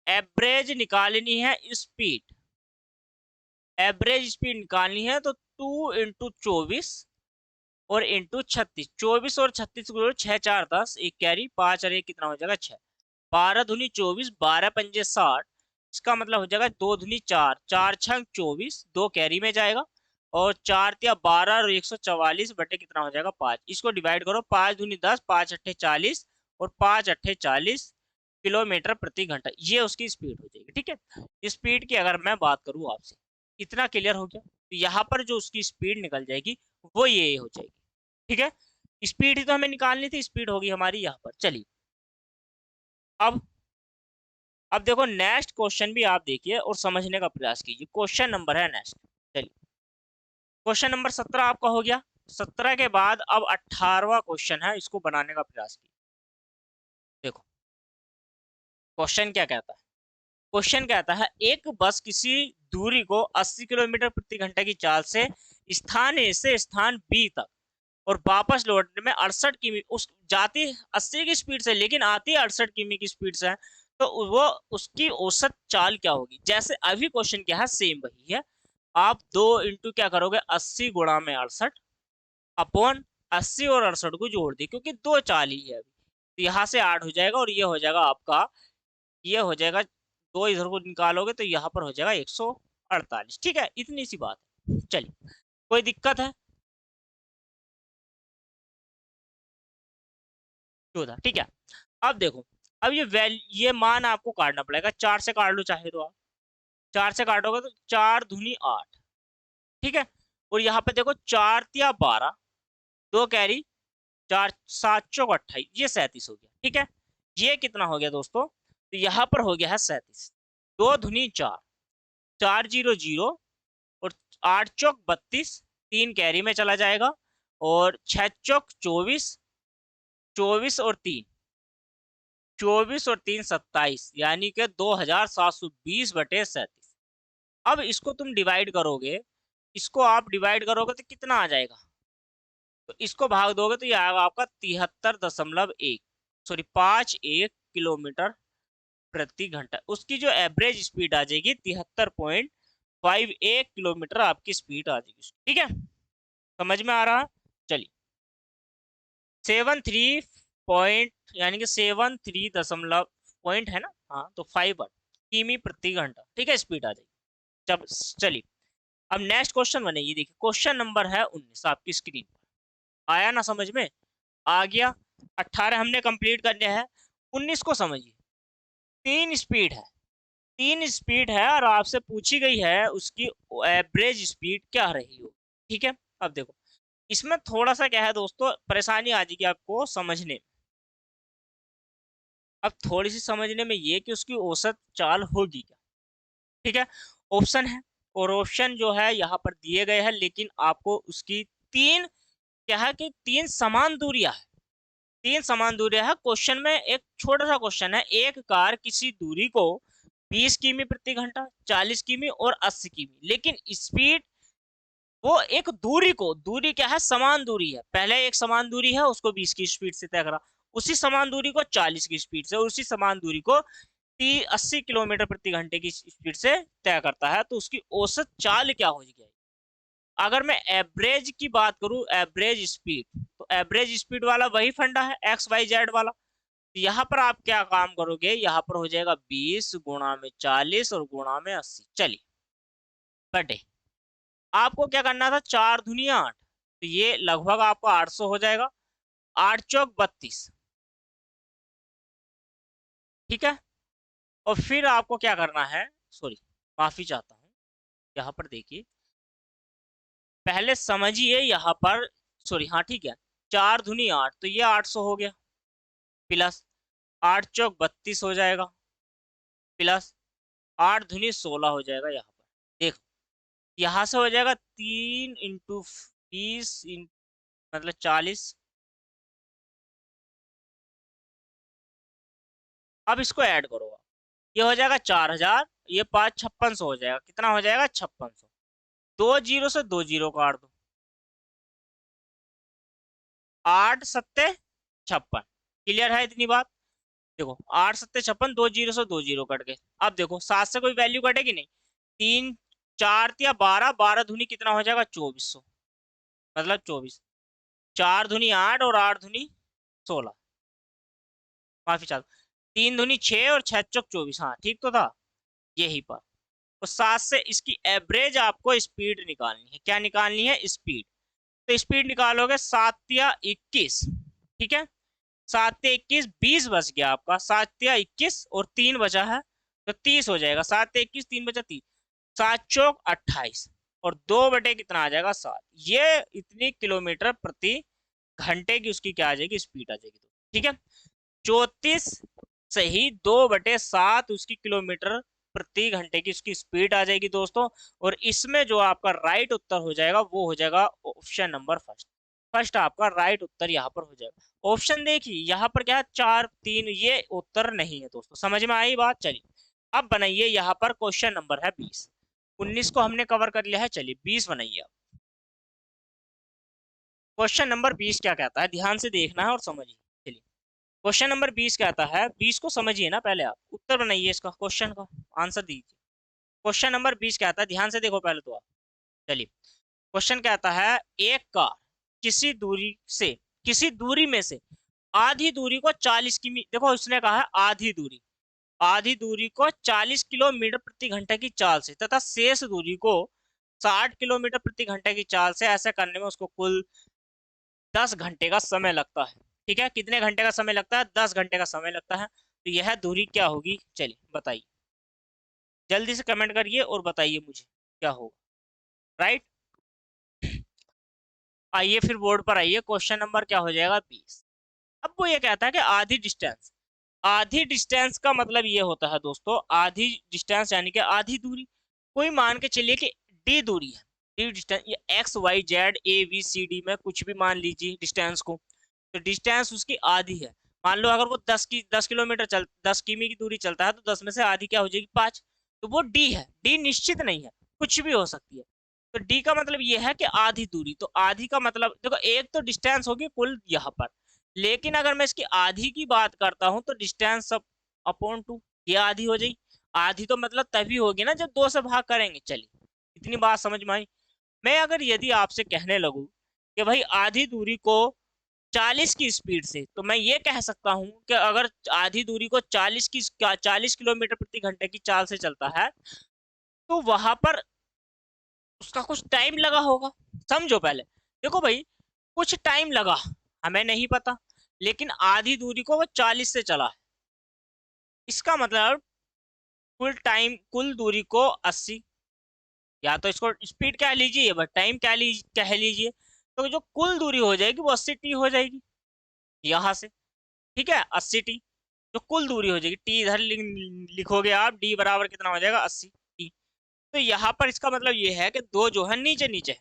एवरेज निकालनी है स्पीड, एवरेज स्पीड निकालनी है। तो 2 × 24 और इंटू 36, 24 और 36 को 6×4 = 10, एक कैरी, 5 और 1 कितना हो जाएगा? 6, 12 दूनी 24, 12 पंजे 60। इसका मतलब हो जाएगा 2 दूनी 4, 4 छंग 24, 2 कैरी में जाएगा, और 4 तिया 12 और 144 बटे कितना हो जाएगा? 5। इसको डिवाइड करो, 5 दूनी 10, 5 अट्ठे 40 और 5 अट्ठे 40, किलोमीटर प्रति घंटा, ये उसकी स्पीड हो जाएगी। ठीक है, स्पीड की अगर मैं बात करूँ आपसे, इतना क्लियर हो गया। तो यहाँ पर जो उसकी स्पीड निकल जाएगी वो ये हो जाएगी। ठीक है, स्पीड ही तो हमें निकालनी थी, स्पीड होगी हमारी यहाँ पर। चलिए अब देखो नेक्स्ट क्वेश्चन भी आप देखिए और समझने का प्रयास कीजिए। क्वेश्चन नंबर है नेक्स्ट। चलिए क्वेश्चन नंबर 17 आपका हो गया। 17 के बाद अब 18वां क्वेश्चन है, इसको बनाने का प्रयास कीजिए। देखो क्वेश्चन क्या कहता है। क्वेश्चन कहता है एक बस किसी दूरी को 80 किलोमीटर प्रति घंटे की चाल से स्थान ए से स्थान बी तक और वापस लौटने में 68 किमी, उस जाती 80 की स्पीड से लेकिन आती 68 किमी की स्पीड से है, तो वो उसकी औसत चाल क्या होगी। जैसे अभी क्वेश्चन क्या है सेम वही है। आप 2 इंटू क्या करोगे 80 गुणा में 68 अपॉन 80 और 68 को जोड़ दी, क्योंकि दो चाल ही है अभी। तो यहाँ से 8 हो जाएगा और ये हो जाएगा आपका, ये हो जाएगा, दो इधर को निकालोगे तो यहाँ पर हो जाएगा 148। ठीक है, इतनी सी बात है। चलिए कोई दिक्कत है। 14। ठीक है, अब देखो, अब ये मान आपको काटना पड़ेगा। 4 से काट लो चाहे तो आप, 4 से काटोगे तो 4 दूनी 8। ठीक है, और यहाँ पे देखो 4 तिया 12, दो कैरी, 4 7 चौक 28, ये 37 हो गया। ठीक है, ये कितना हो गया दोस्तों, तो यहाँ पर हो गया है 37। दो धुनी 4, 4 जीरो जीरो, और 8 चौक 32, 3 कैरी में चला जाएगा, और 6 चौक 24, 24 और 3, 24 और 3 27, यानी कि 2720/37। अब इसको तुम डिवाइड करोगे, इसको आप डिवाइड करोगे तो कितना आ जाएगा, तो इसको भाग दोगे तो ये आएगा आपका 73.1, सॉरी 51 किलोमीटर प्रति घंटा। उसकी जो एवरेज स्पीड आ जाएगी 73.51 किलोमीटर आपकी स्पीड आ जाएगी। ठीक है, समझ में आ रहा है। चलिए 73 पॉइंट, यानी कि 73 दशमलव पॉइंट है ना, हाँ तो 5 किमी प्रति घंटा। ठीक है, स्पीड आ जाएगी जब। चलिए अब नेक्स्ट क्वेश्चन बनेगी। देखिए क्वेश्चन नंबर है 19 आपकी स्क्रीन पर। आया ना समझ में, आ गया। 18 हमने कंप्लीट करने हैं, 19 को समझिए। तीन स्पीड है, तीन स्पीड है और आपसे पूछी गई है उसकी एवरेज स्पीड क्या रही हो। ठीक है, अब देखो इसमें थोड़ा सा क्या है दोस्तों, परेशानी आ जाएगी आपको समझने में। अब थोड़ी सी समझने में ये कि उसकी औसत चाल होगी क्या। ठीक है, ऑप्शन है, और ऑप्शन जो है यहाँ पर दिए गए हैं, लेकिन आपको उसकी तीन, क्या है कि तीन समान दूरियां है। तीन समान दूरियां है। क्वेश्चन में एक छोटा सा क्वेश्चन है, एक कार किसी दूरी को 20 किमी प्रति घंटा, 40 किमी और 80 किमी, लेकिन स्पीड, वो एक दूरी को, दूरी क्या है समान दूरी है, पहले एक समान दूरी है उसको 20 की स्पीड से तय करा, उसी समान दूरी को 40 की स्पीड से, उसी समान दूरी को 80 किलोमीटर प्रति घंटे की स्पीड से तय करता है, तो उसकी औसत चाल क्या हो जाएगी। अगर मैं एवरेज की बात करूं, एवरेज स्पीड, तो एवरेज स्पीड वाला वही फंडा है एक्स वाई जेड वाला। तो यहाँ पर आप क्या काम करोगे, यहाँ पर हो जाएगा 20 गुणा में 40 और गुणा में 80। चलिए बटे, आपको क्या करना था, 4 दूनी 8, तो ये लगभग आपका 800 हो जाएगा। 8 चौक 32। ठीक है, और फिर आपको क्या करना है, सॉरी माफी चाहता हूँ, यहाँ पर देखिए पहले समझिए यहाँ पर, सॉरी हाँ ठीक है, 4 दूनी 8, तो ये 800 हो गया, प्लस 8 चौक 32 हो जाएगा, प्लस 8 दूनी 16 हो जाएगा। यहाँ पर देखो, यहाँ से हो जाएगा 3 इंटू 20 मतलब 40। अब इसको ऐड करो आप, ये हो जाएगा 4000, ये 5 5600 हो जाएगा। कितना हो जाएगा 5600। दो जीरो से दो जीरो काट दो, 8 सत्ते 56। क्लियर है इतनी बात। देखो 8 सत्ते 56, दो जीरो से दो जीरो कट गए। अब देखो 7 से कोई वैल्यू कटेगी नहीं, 3 4 या 12, 12 धुनी कितना हो जाएगा 2400, मतलब 24। 4 धुनी 8 और 8 धुनी 16, माफी चाहता, 3 धुनी 6 और 6 चौक 24, हाँ ठीक तो था यही पर। तो 7 से इसकी एवरेज आपको स्पीड निकालनी है। क्या निकालनी है, स्पीड। तो स्पीड निकालोगे 7 या 21। ठीक है, 7 ते 21 20 बच गया आपका, 7 या 21 और 3 बचा है तो 30 हो जाएगा। 7 ते 21 3 बचा 30, 7 चौक 28 और 2 बटे कितना आ जाएगा 7। ये इतनी किलोमीटर प्रति घंटे की उसकी क्या आ जाएगी, स्पीड आ जाएगी। तो ठीक है, 34 सही 2/7 उसकी किलोमीटर प्रति घंटे की उसकी स्पीड आ जाएगी दोस्तों। और इसमें जो आपका राइट उत्तर हो जाएगा वो हो जाएगा ऑप्शन नंबर फर्स्ट। फर्स्ट आपका राइट उत्तर यहाँ पर हो जाएगा। ऑप्शन देखिए यहाँ पर क्या है 4 3, ये उत्तर नहीं है दोस्तों। समझ में आई बात? चलिए अब बनाइए यहाँ पर क्वेश्चन नंबर है 20। 19 को हमने कवर कर लिया है, चलिए 20 बनाइए। क्वेश्चन नंबर 20 क्या कहता है, ध्यान से देखना है और समझिए। चलिए क्वेश्चन नंबर 20 कहता है, 20 को समझिए ना, पहले आप उत्तर बनाइए इसका, क्वेश्चन का आंसर दीजिए। क्वेश्चन नंबर 20 कहता है, ध्यान से देखो पहले तो आप। चलिए क्वेश्चन कहता है, एक कार किसी दूरी से, किसी दूरी में से आधी दूरी को 40 किमी, देखो उसने कहा है आधी दूरी, आधी दूरी को 40 किलोमीटर प्रति घंटे की चाल से तथा शेष दूरी को 60 किलोमीटर प्रति घंटे की चाल से ऐसा करने में उसको कुल 10 घंटे का समय लगता है। ठीक है, कितने घंटे का समय लगता है, 10 घंटे का समय लगता है। तो यह दूरी क्या होगी, चलिए बताइए, जल्दी से कमेंट करिए और बताइए मुझे क्या होगा। राइट, आइए फिर बोर्ड पर आइए, क्वेश्चन नंबर क्या हो जाएगा 20। अब वो ये कहता है कि आधी डिस्टेंस, आधी डिस्टेंस का मतलब ये होता है दोस्तों, आधी डिस्टेंस यानी कि आधी दूरी। कोई मान के चलिए कि डी दूरी है, डी डिस्टेंस, ये X Y Z A B C D में कुछ भी मान लीजिए डिस्टेंस को, तो डिस्टेंस उसकी आधी है। मान लो अगर वो 10 किलोमीटर चल 10 किमी की दूरी चलता है तो 10 में से आधी क्या हो जाएगी 5, तो वो डी है। डी निश्चित नहीं है, कुछ भी हो सकती है। तो डी का मतलब ये है कि आधी दूरी, तो आधी का मतलब देखो एक तो डिस्टेंस होगी कुल यहाँ पर, लेकिन अगर मैं इसकी आधी की बात करता हूँ तो डिस्टेंस सब अपॉन 2, ये आधी हो जाएगी। आधी तो मतलब तभी होगी ना जब 2 से भाग करेंगे। चलिए इतनी बात समझ में आई। मैं अगर यदि आपसे कहने लगूं कि भाई आधी दूरी को 40 की स्पीड से, तो मैं ये कह सकता हूं कि अगर आधी दूरी को 40 किलोमीटर प्रति घंटे की चाल से चलता है तो वहां पर उसका कुछ टाइम लगा होगा। समझो पहले, देखो भाई कुछ टाइम लगा, हमें नहीं पता, लेकिन आधी दूरी को वो 40 से चला है, इसका मतलब कुल टाइम, कुल दूरी को 80, या तो इसको स्पीड कह लीजिए बट टाइम कह लीजिए, तो जो कुल दूरी हो जाएगी वो 80 टी हो जाएगी यहाँ से। ठीक है, 80 टी जो कुल दूरी हो जाएगी, टी इधर लिखोगे आप, डी बराबर कितना हो जाएगा 80 टी। तो यहाँ पर इसका मतलब ये है कि दो जो है नीचे नीचे है।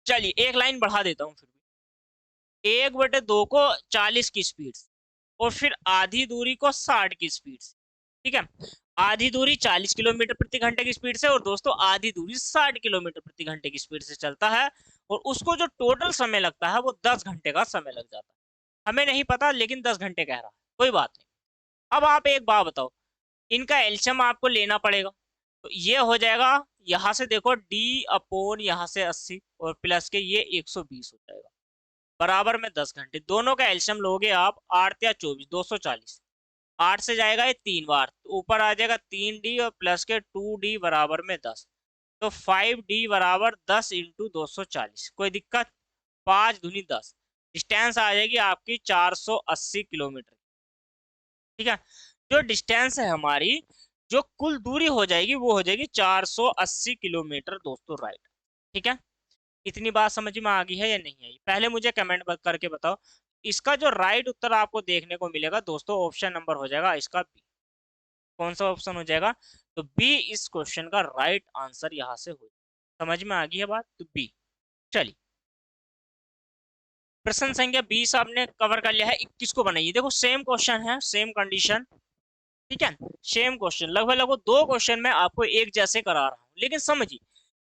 चलिए एक लाइन बढ़ा देता हूँ फिर भी, 1/2 को 40 की स्पीड से और फिर आधी दूरी को 60 की स्पीड से। ठीक है, आधी दूरी 40 किलोमीटर प्रति घंटे की स्पीड से और दोस्तों आधी दूरी 60 किलोमीटर प्रति घंटे की स्पीड से चलता है, और उसको जो टोटल समय लगता है वो 10 घंटे का समय लग जाता है। हमें नहीं पता लेकिन 10 घंटे कह रहा है, कोई बात नहीं। अब आप एक बात बताओ, इनका एलसीएम आपको लेना पड़ेगा, तो ये हो जाएगा यहाँ से देखो डी अपॉन यहाँ से 80 और प्लस के ये 120 हो जाएगा, बराबर में 10 घंटे। दोनों का एलसीएम लोगे आप 8 या 24 240, 8 से जाएगा ये 3 बार, तो ऊपर आ जाएगा 3D और प्लस के 2D बराबर में 10, तो 5D बराबर 10 इंटू 240। कोई दिक्कत, 5 दूनी 10, डिस्टेंस आ जाएगी आपकी 480 किलोमीटर। ठीक है, जो डिस्टेंस है हमारी, जो कुल दूरी हो जाएगी वो हो जाएगी 480 किलोमीटर दोस्तों। राइट, ठीक है, इतनी बात समझ में आ गई है या नहीं आई, पहले मुझे कमेंट करके बताओ। इसका जो राइट उत्तर आपको देखने को मिलेगा दोस्तों, ऑप्शन नंबर हो जाएगा इसका बी। कौन सा ऑप्शन हो जाएगा, तो बी इस क्वेश्चन का राइट आंसर यहाँ से हो। समझ में आ गई है बात, तो बी। चलिए प्रश्न संख्या 20 आपने कवर कर लिया है। 21 को बनाइए, देखो सेम क्वेश्चन है, सेम कंडीशन। ठीक है, सेम क्वेश्चन, लगभग लगभग दो क्वेश्चन में आपको एक जैसे करा रहा हूँ, लेकिन समझिए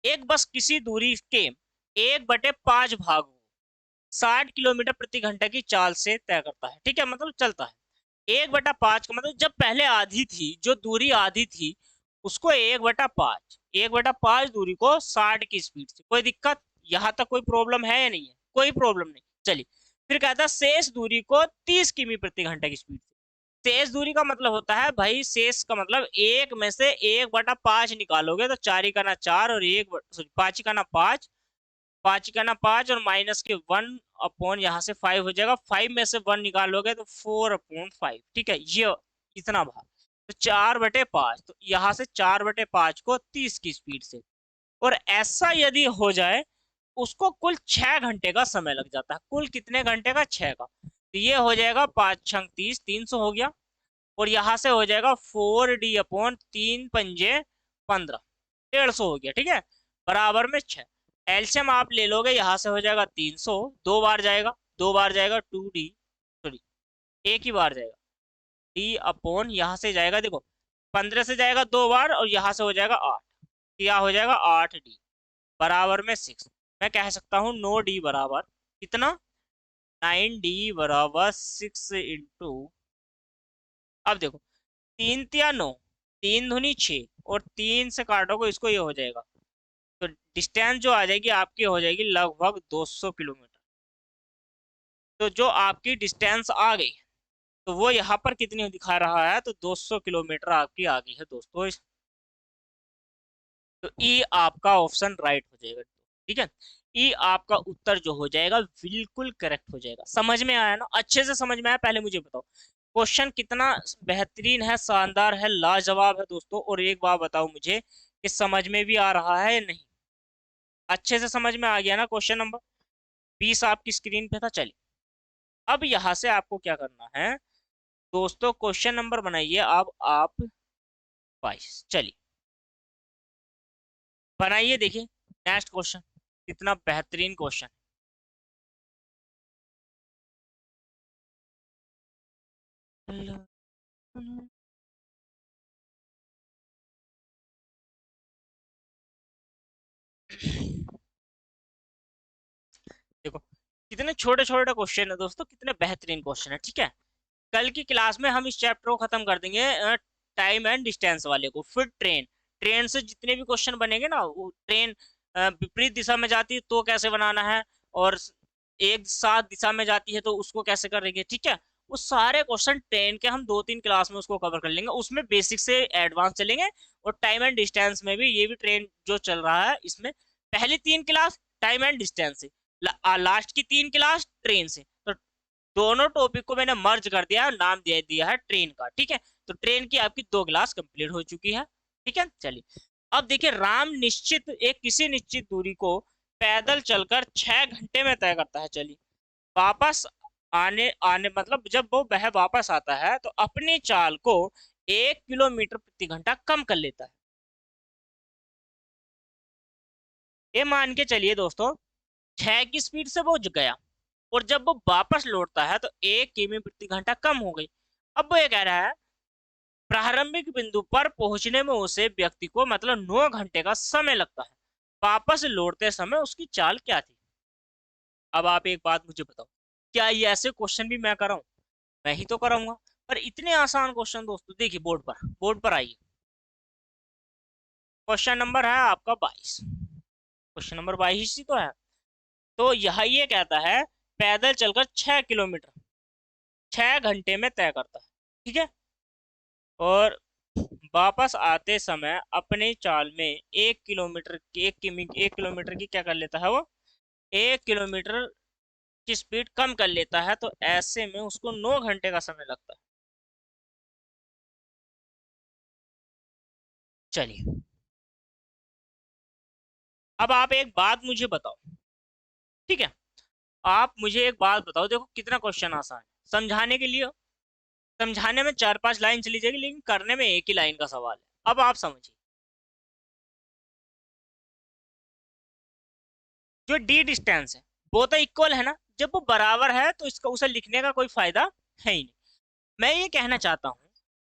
एक बस किसी दूरी के 1/5 भाग 60 किलोमीटर प्रति घंटे की चाल से तय करता है। ठीक है, मतलब चलता है 1/5 का मतलब जब पहले आधी थी, जो दूरी आधी थी उसको 1/5 दूरी को 60 की स्पीड से। कोई दिक्कत, यहाँ तक कोई प्रॉब्लम है या नहीं है, कोई प्रॉब्लम नहीं। चलिए फिर कहता है शेष दूरी को 30 किमी प्रति घंटे की स्पीड से। शेष दूरी का मतलब होता है भाई, शेष का मतलब एक में से 1/5 निकालोगे तो 4 का ना 4 और 1 सॉरी 5 का ना 5, 5 का ना 5 और माइनस के 1 अपॉन यहाँ से 5 हो जाएगा, 5 में से 1 निकालोगे तो 4/5, ठीक है, ये इतना भाग। तो 4/5, तो यहाँ से 4/5 को 30 की स्पीड से, और ऐसा यदि हो जाए उसको कुल 6 घंटे का समय लग जाता है। कुल कितने घंटे का? 6 का। तो ये हो जाएगा 5×6 = 30, 300 हो गया, और यहाँ से हो जाएगा 4D/3×5 = 15, 150 हो गया, ठीक है, बराबर में 6। एलसीएम आप ले लोगे, यहाँ से हो जाएगा 300, 2 बार जाएगा, 2 बार जाएगा 2D, सॉरी एक ही बार जाएगा, D/, यहाँ से जाएगा देखो 15 से जाएगा 2 बार, और यहाँ से हो जाएगा 8, क्या हो जाएगा 8D बराबर में 6। मैं कह सकता हूँ 9D बराबर कितना? 9D बराबर 6 इंटू, अब देखो 3 × 9, 3×6, और 3 से काटोगे इसको, ये हो जाएगा, तो डिस्टेंस जो आ जाएगी आपकी हो जाएगी लगभग 200 किलोमीटर। तो जो आपकी डिस्टेंस आ गई, तो वो यहाँ पर कितनी दिखा रहा है? तो 200 किलोमीटर आपकी आ गई है दोस्तों। तो ई आपका ऑप्शन राइट हो जाएगा, ठीक है, ई आपका उत्तर जो हो जाएगा बिल्कुल करेक्ट हो जाएगा। समझ में आया ना? अच्छे से समझ में आया? पहले मुझे बताओ क्वेश्चन कितना बेहतरीन है, शानदार है, लाजवाब है दोस्तों। और एक बात बताओ मुझे कि समझ में भी आ रहा है या नहीं? अच्छे से समझ में आ गया ना? क्वेश्चन नंबर 20 आपकी स्क्रीन पे था। चलिए अब यहाँ से आपको क्या करना है दोस्तों, क्वेश्चन नंबर बनाइए अब आप 22। चलिए बनाइए, देखिए नेक्स्ट क्वेश्चन कितना बेहतरीन क्वेश्चन। देखो कितने छोटे छोटे क्वेश्चन है दोस्तों, कितने बेहतरीन क्वेश्चन है, ठीक है। कल की क्लास में हम इस चैप्टर को खत्म कर देंगे, टाइम एंड डिस्टेंस वाले को। फिर ट्रेन, ट्रेन से जितने भी क्वेश्चन बनेंगे ना, वो ट्रेन विपरीत दिशा में जाती है तो कैसे बनाना है, और एक साथ दिशा में जाती है तो उसको कैसे करेंगे, ठीक है। वो सारे क्वेश्चन ट्रेन के हम 2-3 क्लास में उसको कवर कर लेंगे, उसमें बेसिक से एडवांस चलेंगे। और टाइम एंड डिस्टेंस में भी, ये भी ट्रेन जो चल रहा है इसमें पहली 3 क्लास टाइम एंड डिस्टेंस से, लास्ट की 3 क्लास ट्रेन से। तो दोनों टॉपिक को मैंने मर्ज कर दिया है, नाम दे दिया है ट्रेन का, ठीक है। तो ट्रेन की आपकी 2 क्लास कंप्लीट हो चुकी है, ठीक है। चलिए अब देखिए, राम निश्चित एक किसी निश्चित दूरी को पैदल चलकर 6 घंटे में तय करता है। चलिए वापस आने आने मतलब जब वह वापस आता है तो अपनी चाल को 1 किलोमीटर प्रति घंटा कम कर लेता है। ये मान के चलिए दोस्तों 6 की स्पीड से वो गया, और जब वो वापस लौटता है तो 1 किमी प्रति घंटा कम हो गई। अब वो ये कह रहा है प्रारंभिक बिंदु पर पहुंचने में उसे व्यक्ति को मतलब 9 घंटे का समय लगता है। वापस लौटते समय उसकी चाल क्या थी? अब आप एक बात मुझे बताओ, क्या ये ऐसे क्वेश्चन भी मैं कराऊं? मैं ही तो कराऊंगा। पर इतने आसान क्वेश्चन दोस्तों, देखिए बोर्ड पर आइए। क्वेश्चन नंबर है आपका 22, क्वेश्चन नंबर 22 ही तो है। तो यह ये कहता है पैदल चलकर 6 किलोमीटर 6 घंटे में तय करता है, ठीक है। और वापस आते समय अपने चाल में 1 किलोमीटर की क्या कर लेता है वो, 1 किलोमीटर की स्पीड कम कर लेता है। तो ऐसे में उसको 9 घंटे का समय लगता है। चलिए अब आप एक बात मुझे बताओ, ठीक है। आप मुझे एक बात बताओ, देखो कितना क्वेश्चन आसान है समझाने के लिए। समझाने में 4-5 लाइन चली जाएगी, लेकिन करने में एक ही लाइन का सवाल है। अब आप समझिए, जो डी डिस्टेंस है वो तो इक्वल है ना, जब वो बराबर है तो इसका उसे लिखने का कोई फायदा है ही नहीं। मैं ये कहना चाहता हूँ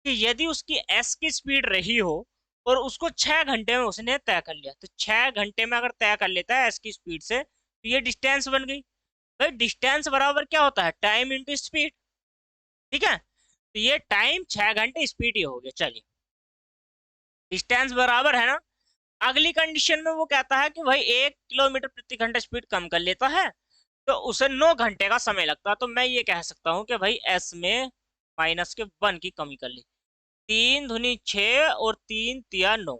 कि यदि उसकी एस की स्पीड रही हो और उसको 6 घंटे में उसने तय कर लिया, तो 6 घंटे में अगर तय कर लेता है एस की स्पीड से, तो ये डिस्टेंस बन गई। भाई डिस्टेंस बराबर क्या होता है? टाइम इंटू स्पीड, ठीक है। तो ये टाइम 6 घंटे, स्पीड ये हो गया। चलिए डिस्टेंस बराबर है ना। अगली कंडीशन में वो कहता है कि भाई 1 किलोमीटर प्रति घंटा स्पीड कम कर लेता है तो उसे 9 घंटे का समय लगता है। तो मैं ये कह सकता हूँ कि भाई एस में -1 की कमी कर ली। 3 दूनी 6 और 3 तिया 9,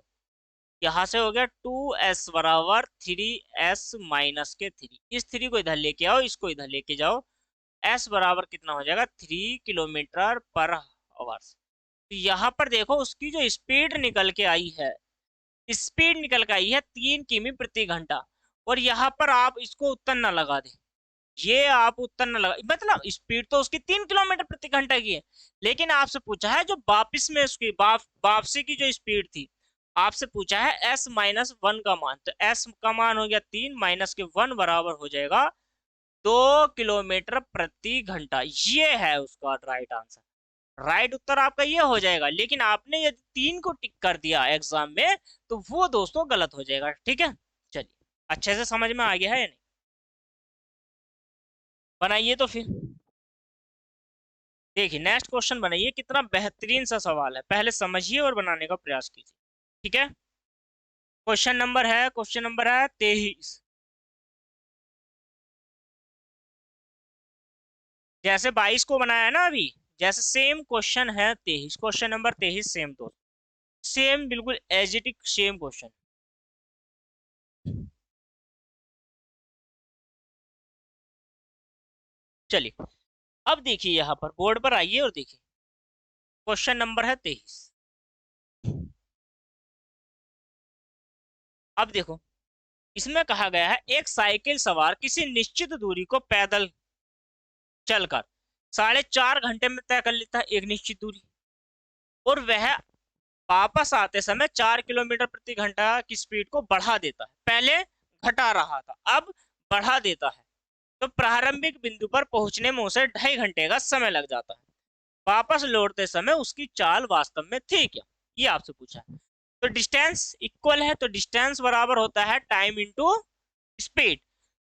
यहाँ से हो गया 2s बराबर 3s माइनस के 3। इस 3 को इधर लेके आओ, इसको इधर लेके जाओ। s बराबर कितना हो जाएगा 3 किलोमीटर पर आवर। तो यहाँ पर देखो उसकी जो स्पीड निकल के आई है, स्पीड निकल के आई है 3 किमी प्रति घंटा। और यहाँ पर आप इसको उत्तर ना लगा दे, ये आप उत्तर न लगा, मतलब स्पीड तो उसकी 3 किलोमीटर प्रति घंटा की है, लेकिन आपसे पूछा है जो वापिस में उसकी वापसी की जो स्पीड थी, आपसे पूछा है s-1 का मान। तो s का मान हो गया 3 माइनस के 1 बराबर हो जाएगा 2 किलोमीटर प्रति घंटा। ये है उसका राइट आंसर। राइट उत्तर आपका ये हो जाएगा, लेकिन आपने यदि 3 को टिक कर दिया एग्जाम में तो वो दोस्तों गलत हो जाएगा। ठीक है, चलिए अच्छे से समझ में आ गया है या नहीं? बनाइए तो फिर। देखिए नेक्स्ट क्वेश्चन बनाइए, कितना बेहतरीन सा सवाल है, पहले समझिए और बनाने का प्रयास कीजिए। ठीक है, क्वेश्चन नंबर है 23। जैसे 22 को बनाया है ना अभी, जैसे सेम क्वेश्चन है 23, क्वेश्चन नंबर 23 सेम, तो सेम बिल्कुल as it is same question. चलिए अब देखिए, यहाँ पर बोर्ड पर आइए और देखिए क्वेश्चन नंबर है 23। अब देखो इसमें कहा गया है एक साइकिल सवार किसी निश्चित दूरी को पैदल चलकर 4.5 घंटे में तय कर लेता है, एक निश्चित दूरी, और वह वापस आते समय 4 किलोमीटर प्रति घंटा की स्पीड को बढ़ा देता है। पहले घटा रहा था, अब बढ़ा देता है। तो प्रारंभिक बिंदु पर पहुंचने में उसे 2.5 घंटे का समय लग जाता है। वापस लौटते समय उसकी चाल वास्तव में थी क्या, ये आपसे पूछा है। तो डिस्टेंस इक्वल है, तो डिस्टेंस बराबर होता है टाइम इंटू स्पीड।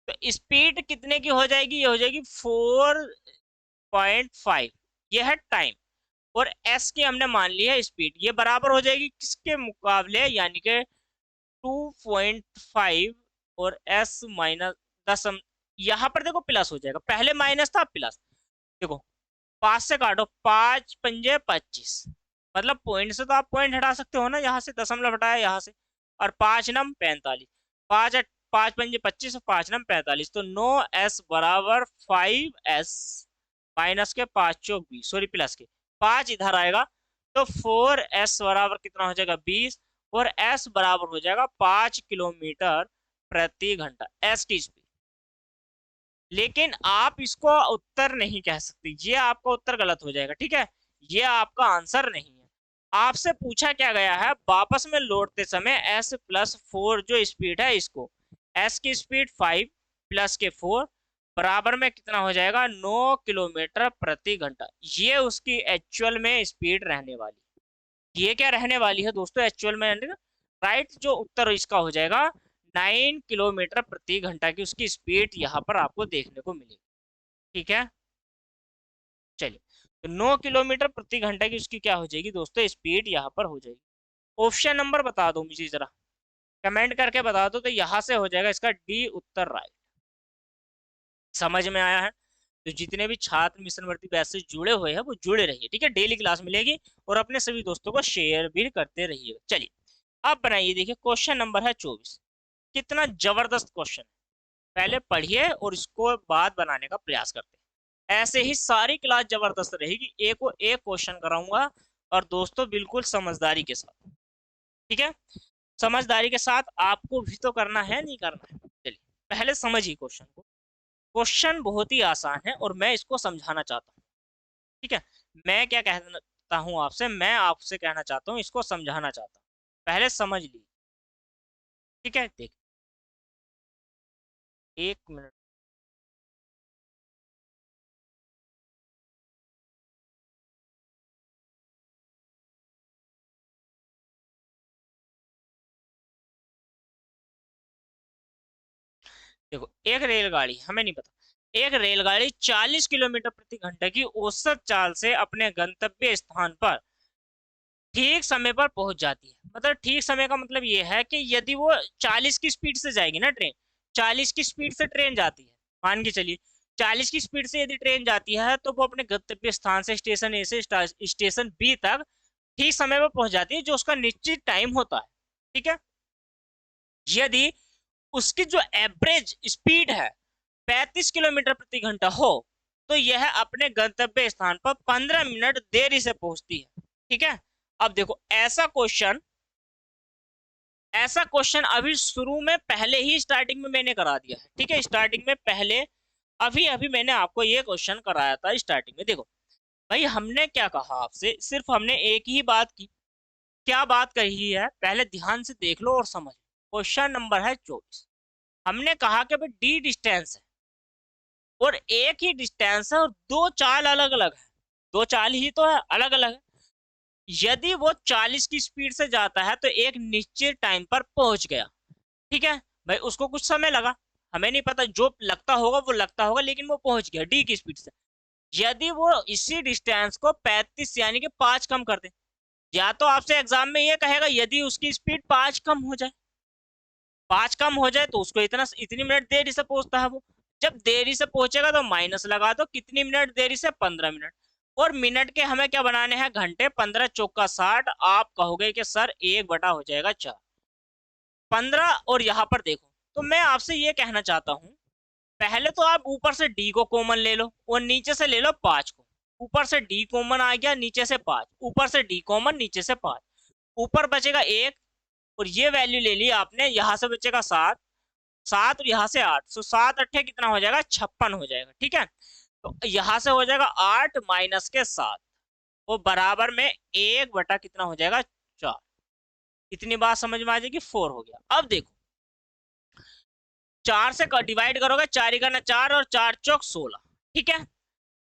तो स्पीड कितने की हो जाएगी, ये हो जाएगी 4.5, ये है टाइम, और s की हमने मान ली है स्पीड, ये बराबर हो जाएगी किसके मुकाबले, यानी कि 2.5 और s माइनस 10। यहाँ पर देखो प्लस हो जाएगा, पहले माइनस था प्लस। देखो 5 से काटो, 5 पंजे 25, मतलब पॉइंट से तो आप पॉइंट हटा सकते हो ना, यहाँ से दशमलव हटाया यहाँ से, और 5 नम 45, 5 पंजे 25 और 5 नम 45, तो 9s बराबर 5s माइनस के 5 चौक 20, सॉरी प्लस के 5 इधर आएगा, तो 4s बराबर कितना हो जाएगा 20, और s बराबर हो जाएगा 5 किलोमीटर प्रति घंटा, s की स्पीड। लेकिन आप इसको उत्तर नहीं कह सकते, ये आपका उत्तर गलत हो जाएगा। ठीक है, ये आपका आंसर नहीं है। आपसे पूछा क्या गया है, वापस में लौटते समय s+4 जो स्पीड है, इसको s की स्पीड 5 प्लस के 4 बराबर में कितना हो जाएगा 9 किलोमीटर प्रति घंटा। ये उसकी एक्चुअल में स्पीड रहने वाली, ये क्या रहने वाली है दोस्तों एक्चुअल में। राइट जो उत्तर इसका हो जाएगा 9 किलोमीटर प्रति घंटा की उसकी स्पीड यहाँ पर आपको देखने को मिलेगी। ठीक है, चलिए तो 9 किलोमीटर प्रति घंटा की उसकी क्या हो जाएगी दोस्तों स्पीड यहाँ पर हो जाएगी। ऑप्शन नंबर बता दो मुझे जरा, कमेंट करके बता दो, तो यहाँ से हो जाएगा इसका डी उत्तर राइट। समझ में आया है? तो जितने भी छात्र मिशन भर्ती बैच से जुड़े हुए हैं वो जुड़े रहिए। ठीक है, डेली क्लास मिलेगी, और अपने सभी दोस्तों को शेयर भी करते रहिएगा। चलिए अब बनाइए, देखिए क्वेश्चन नंबर है 24। कितना जबरदस्त क्वेश्चन है, पहले पढ़िए और इसको बाद बनाने का प्रयास करते हैं। ऐसे ही सारी क्लास जबरदस्त रहेगी, एक को एक क्वेश्चन कराऊंगा, और दोस्तों बिल्कुल समझदारी के साथ। ठीक है, समझदारी के साथ आपको भी तो करना है, नहीं करना है। चलिए पहले समझिए क्वेश्चन को। क्वेश्चन बहुत ही आसान है और मैं इसको समझाना चाहता हूँ। ठीक है, मैं क्या कहता हूँ आपसे, मैं आपसे कहना चाहता हूँ, इसको समझाना चाहता हूँ, पहले समझ लीजिए। ठीक है, देख 1 मिनट। देखो एक रेलगाड़ी, हमें नहीं पता, एक रेलगाड़ी 40 किलोमीटर प्रति घंटे की औसत चाल से अपने गंतव्य स्थान पर ठीक समय पर पहुंच जाती है। मतलब ठीक समय का मतलब ये है कि यदि वो 40 की स्पीड से जाएगी ना ट्रेन, 40 की स्पीड से ट्रेन जाती है, मान के चलिए 40 की स्पीड से यदि ट्रेन जाती है, तो वो अपने गंतव्य स्थान से स्टेशन ए से स्टेशन बी तक ठीक समय पर पहुंच जाती है, जो उसका निश्चित टाइम होता है। ठीक है, यदि उसकी जो एवरेज स्पीड है 35 किलोमीटर प्रति घंटा हो तो यह अपने गंतव्य स्थान पर 15 मिनट देरी से पहुंचती है। ठीक है, अब देखो ऐसा क्वेश्चन अभी शुरू में पहले ही स्टार्टिंग में मैंने करा दिया है। ठीक है, स्टार्टिंग में पहले अभी अभी मैंने आपको ये क्वेश्चन कराया था स्टार्टिंग में। देखो भाई, हमने क्या कहा आपसे, सिर्फ हमने एक ही बात की। क्या बात कही है पहले ध्यान से देख लो और समझ। क्वेश्चन नंबर है 24। हमने कहा कि भाई डी डिस्टेंस है और एक ही डिस्टेंस है और दो चाल अलग अलग है। दो चाल ही तो है, अलग अलग है। यदि वो 40 की स्पीड से जाता है तो एक निश्चित टाइम पर पहुंच गया। ठीक है भाई, उसको कुछ समय लगा, हमें नहीं पता, जो लगता होगा वो लगता होगा, लेकिन वो पहुंच गया डी की स्पीड से। यदि वो इसी डिस्टेंस को 35 यानी कि 5 कम कर दे, या तो आपसे एग्जाम में ये कहेगा यदि उसकी स्पीड 5 कम हो जाए, 5 कम हो जाए तो उसको इतनी मिनट देरी से पहुंचता है वो। जब देरी से पहुंचेगा तो माइनस लगा दो, कितनी मिनट देरी से, 15 मिनट। और मिनट के हमें क्या बनाने हैं, घंटे। 15 चौका 60। आप कहोगे कि सर 1 बटा हो जाएगा 4, 15। और यहाँ पर देखो, तो मैं आपसे ये कहना चाहता हूँ, पहले तो आप ऊपर से डी को कॉमन ले लो और नीचे से ले लो 5 को। ऊपर से डी कॉमन आ गया, नीचे से 5, ऊपर से डी कॉमन, नीचे से 5, ऊपर बचेगा 1। और ये वैल्यू ले ली आपने, यहाँ से बचेगा 7, 7 और यहाँ से 8, तो 7 अट्ठे कितना हो जाएगा, 56 हो जाएगा। ठीक है, तो यहाँ से हो जाएगा 8 माइनस के 7, वो बराबर में 1 बटा कितना हो जाएगा, 4। इतनी बात समझ में आ जाएगी, 4 हो गया। अब देखो, 4 से डिवाइड करोगे, 4 ही करना 4 और 4 चौक 16। ठीक है,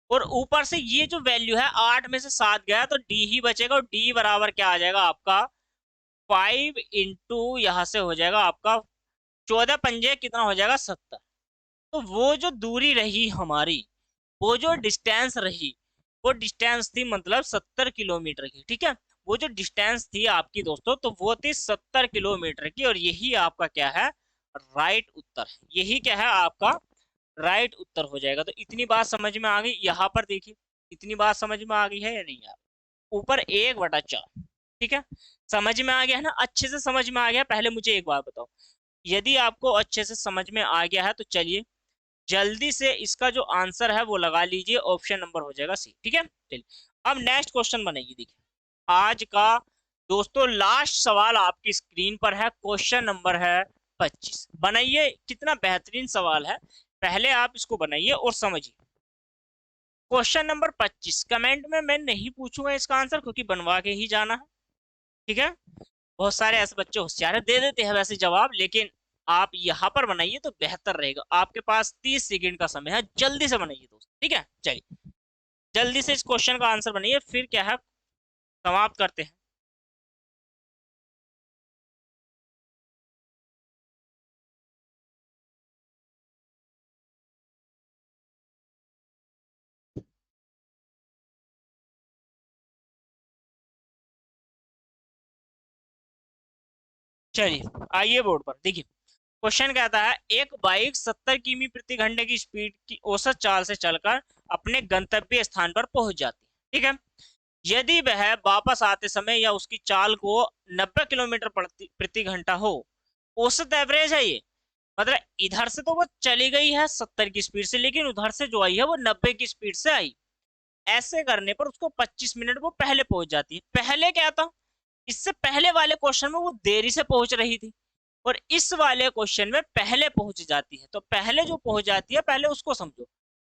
और ऊपर से ये जो वैल्यू है 8 में से 7 गया तो डी ही बचेगा, और डी बराबर क्या आ जाएगा आपका, 5 इंटू यहाँ से हो जाएगा आपका 14 पंजे कितना हो जाएगा, 70। तो वो जो दूरी रही हमारी, वो जो डिस्टेंस रही, वो डिस्टेंस थी मतलब 70 किलोमीटर की। ठीक है, वो जो डिस्टेंस थी आपकी दोस्तों, तो वो थी 70 किलोमीटर की, और यही आपका क्या है, राइट उत्तर है। यही क्या है आपका राइट उत्तर हो जाएगा। तो इतनी बात समझ में आ गई। यहाँ पर देखिए, इतनी बात समझ में आ गई है या नहीं यार, ऊपर 1/4। ठीक है, समझ में आ गया है ना, अच्छे से समझ में आ गया। पहले मुझे एक बात बताओ, यदि आपको अच्छे से समझ में आ गया है तो चलिए जल्दी से इसका जो आंसर है वो लगा लीजिए, ऑप्शन नंबर हो जाएगा सी। ठीक है, चलिए अब नेक्स्ट क्वेश्चन बनाइए। देखिए आज का दोस्तों लास्ट सवाल आपकी स्क्रीन पर है, क्वेश्चन नंबर है 25। बनाइए, कितना बेहतरीन सवाल है, पहले आप इसको बनाइए और समझिए। क्वेश्चन नंबर 25 कमेंट में मैं नहीं पूछूंगा इसका आंसर, क्योंकि बनवा के ही जाना है। ठीक है, बहुत सारे ऐसे बच्चे होशियार दे देते हैं वैसे जवाब, लेकिन आप यहाँ पर बनाइए तो बेहतर रहेगा। आपके पास 30 सेकंड का समय है, जल्दी से बनाइए दोस्त। ठीक है, चलिए जल्दी से इस क्वेश्चन का आंसर बनाइए, फिर क्या है समाप्त करते हैं। चलिए आइए बोर्ड पर देखिए, क्वेश्चन कहता है एक बाइक 70 किमी प्रति घंटे की स्पीड की औसत चाल से चलकर अपने गंतव्य स्थान पर पहुंच जाती है। ठीक है, यदि वह वापस आते समय या उसकी चाल को 90 किलोमीटर प्रति घंटा हो, औसत एवरेज है ये, मतलब इधर से तो वो चली गई है 70 की स्पीड से, लेकिन उधर से जो आई है वो 90 की स्पीड से आई। ऐसे करने पर उसको 25 मिनट वो पहले पहुंच जाती है। पहले क्या था, इससे पहले वाले क्वेश्चन में वो देरी से पहुंच रही थी, और इस वाले क्वेश्चन में पहले पहुंच जाती है। तो पहले जो पहुंच जाती है पहले उसको समझो।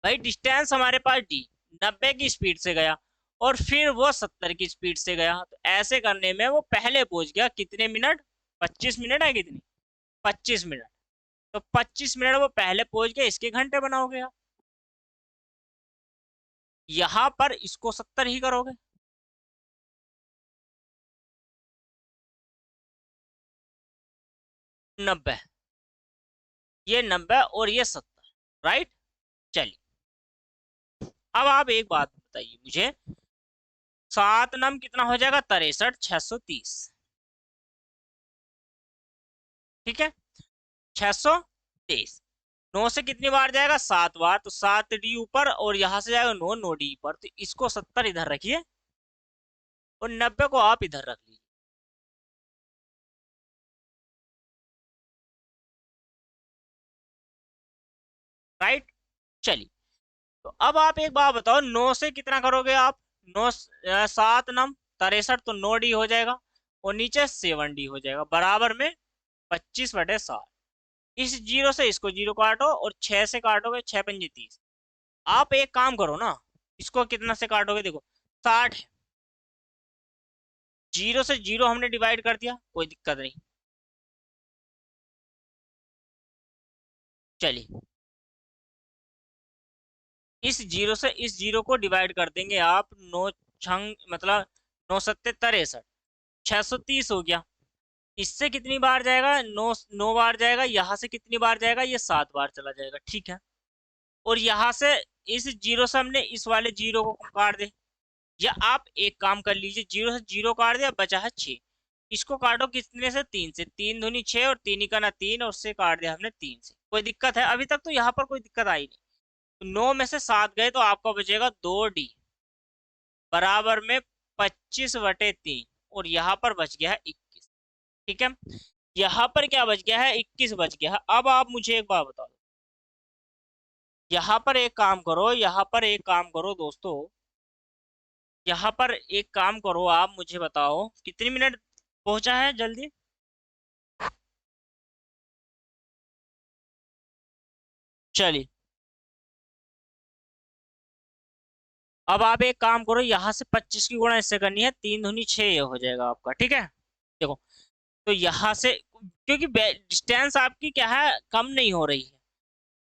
भाई डिस्टेंस हमारे पास डी 90 की स्पीड से गया और फिर वो 70 की स्पीड से गया, तो ऐसे करने में वो पहले पहुंच गया कितने मिनट, 25 मिनट है कितनी, 25 मिनट। तो 25 मिनट वो पहले पहुंच गया, इसके घंटे बनाओगे आप, यहां पर इसको 70 ही करोगे। 90, ये 90 और ये 70, राइट। चलिए अब आप एक बात बताइए मुझे, 7 नम कितना हो जाएगा, 63, 630। ठीक है, 623। 9 से कितनी बार जाएगा, 7 बार, तो 7 डी ऊपर और यहां से जाएगा 9, 9 डी ऊपर, तो इसको 70 इधर रखिए और 90 को आप इधर रख लीजिए। राइट। चलिए, तो अब आप एक बात बताओ, 9 से कितना करोगे आप? 9 7 नम 63, तो 9D हो जाएगा, और नीचे 7D हो जाएगा, बराबर में 25/7। इस जीरो से इसको जीरो काटो, और 6 से काटोगे, 6×5 = 30। आप एक काम करो ना, इसको कितना से काटोगे, देखो 60 है। जीरो से जीरो हमने डिवाइड कर दिया, कोई दिक्कत नहीं। चलिए, इस जीरो से इस जीरो को डिवाइड कर देंगे आप, 9 छंग मतलब 9×7 = 63, 630 हो गया। इससे कितनी बार जाएगा? 9 बार जाएगा। यहाँ से कितनी बार जाएगा? ये 7 बार चला जाएगा, ठीक है। और यहाँ से इस जीरो से हमने इस वाले जीरो को काट दे, या आप एक काम कर लीजिए, जीरो से जीरो काट दिया, बचा है 6। इसको काटो कितने से? 3 से। 3 दूनी 6, और 3 का ना 3, और उससे काट दिया हमने 3 से। कोई दिक्कत है? अभी तक तो यहाँ पर कोई दिक्कत आई नहीं। तो 9 में से 7 गए, तो आपका बचेगा 2D, बराबर में 25/3, और यहाँ पर बच गया है 21। ठीक है, यहाँ पर क्या बच गया है? 21 बच गया है। अब आप मुझे एक बात बताओ, यहाँ पर एक काम करो, यहाँ पर एक काम करो दोस्तों, यहाँ पर एक काम करो, आप मुझे बताओ कितनी मिनट पहुंचा है जल्दी। चलिए, अब आप एक काम करो, यहाँ से 25 की गुणा इससे करनी है, 3 दूनी 6 ये हो जाएगा आपका, ठीक है। देखो, तो यहाँ से, क्योंकि डिस्टेंस आपकी क्या है, कम नहीं हो रही है,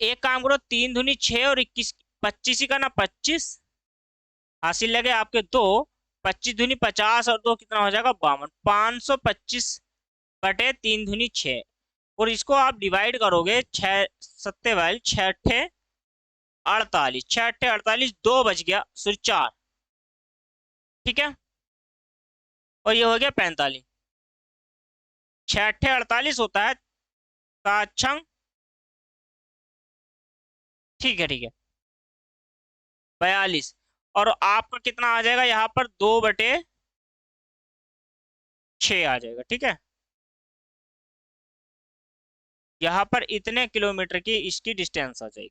एक काम करो, 3 दूनी 6 और 21, 25 ही का ना 25 हासिल लगे आपके दो, 25 दूनी 50, और दो कितना हो जाएगा? 52। 525/3 दूनी 6, और इसको आप डिवाइड करोगे, 6×7 = 48, 6×8 = 48, 2 बच गया, सिर्फ 4, ठीक है। और ये हो गया 45। 6×8 = 48 होता है, 7×6, ठीक है, ठीक है, 42। और आपका कितना आ जाएगा यहाँ पर? 2/6 आ जाएगा, ठीक है। यहाँ पर इतने किलोमीटर की इसकी डिस्टेंस आ जाएगी।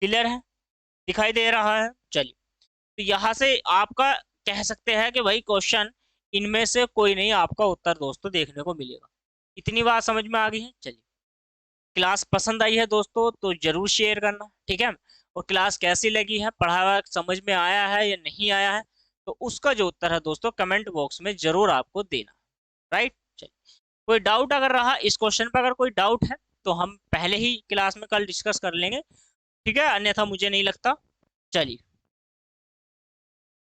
क्लियर है? दिखाई दे रहा है? चलिए, तो यहाँ से आपका कह सकते हैं कि भाई क्वेश्चन इनमें से कोई नहीं, आपका उत्तर दोस्तों देखने को मिलेगा। इतनी बात समझ में आ गई है? चलिए, क्लास पसंद आई है दोस्तों तो जरूर शेयर करना, ठीक है। और क्लास कैसी लगी है, पढ़ा हुआ समझ में आया है या नहीं आया है, तो उसका जो उत्तर है दोस्तों कमेंट बॉक्स में जरूर आपको देना। राइट, चलिए, कोई डाउट अगर रहा इस क्वेश्चन पर, अगर कोई डाउट है तो हम पहले ही क्लास में कल डिस्कस कर लेंगे, ठीक है, अन्यथा मुझे नहीं लगता। चलिए।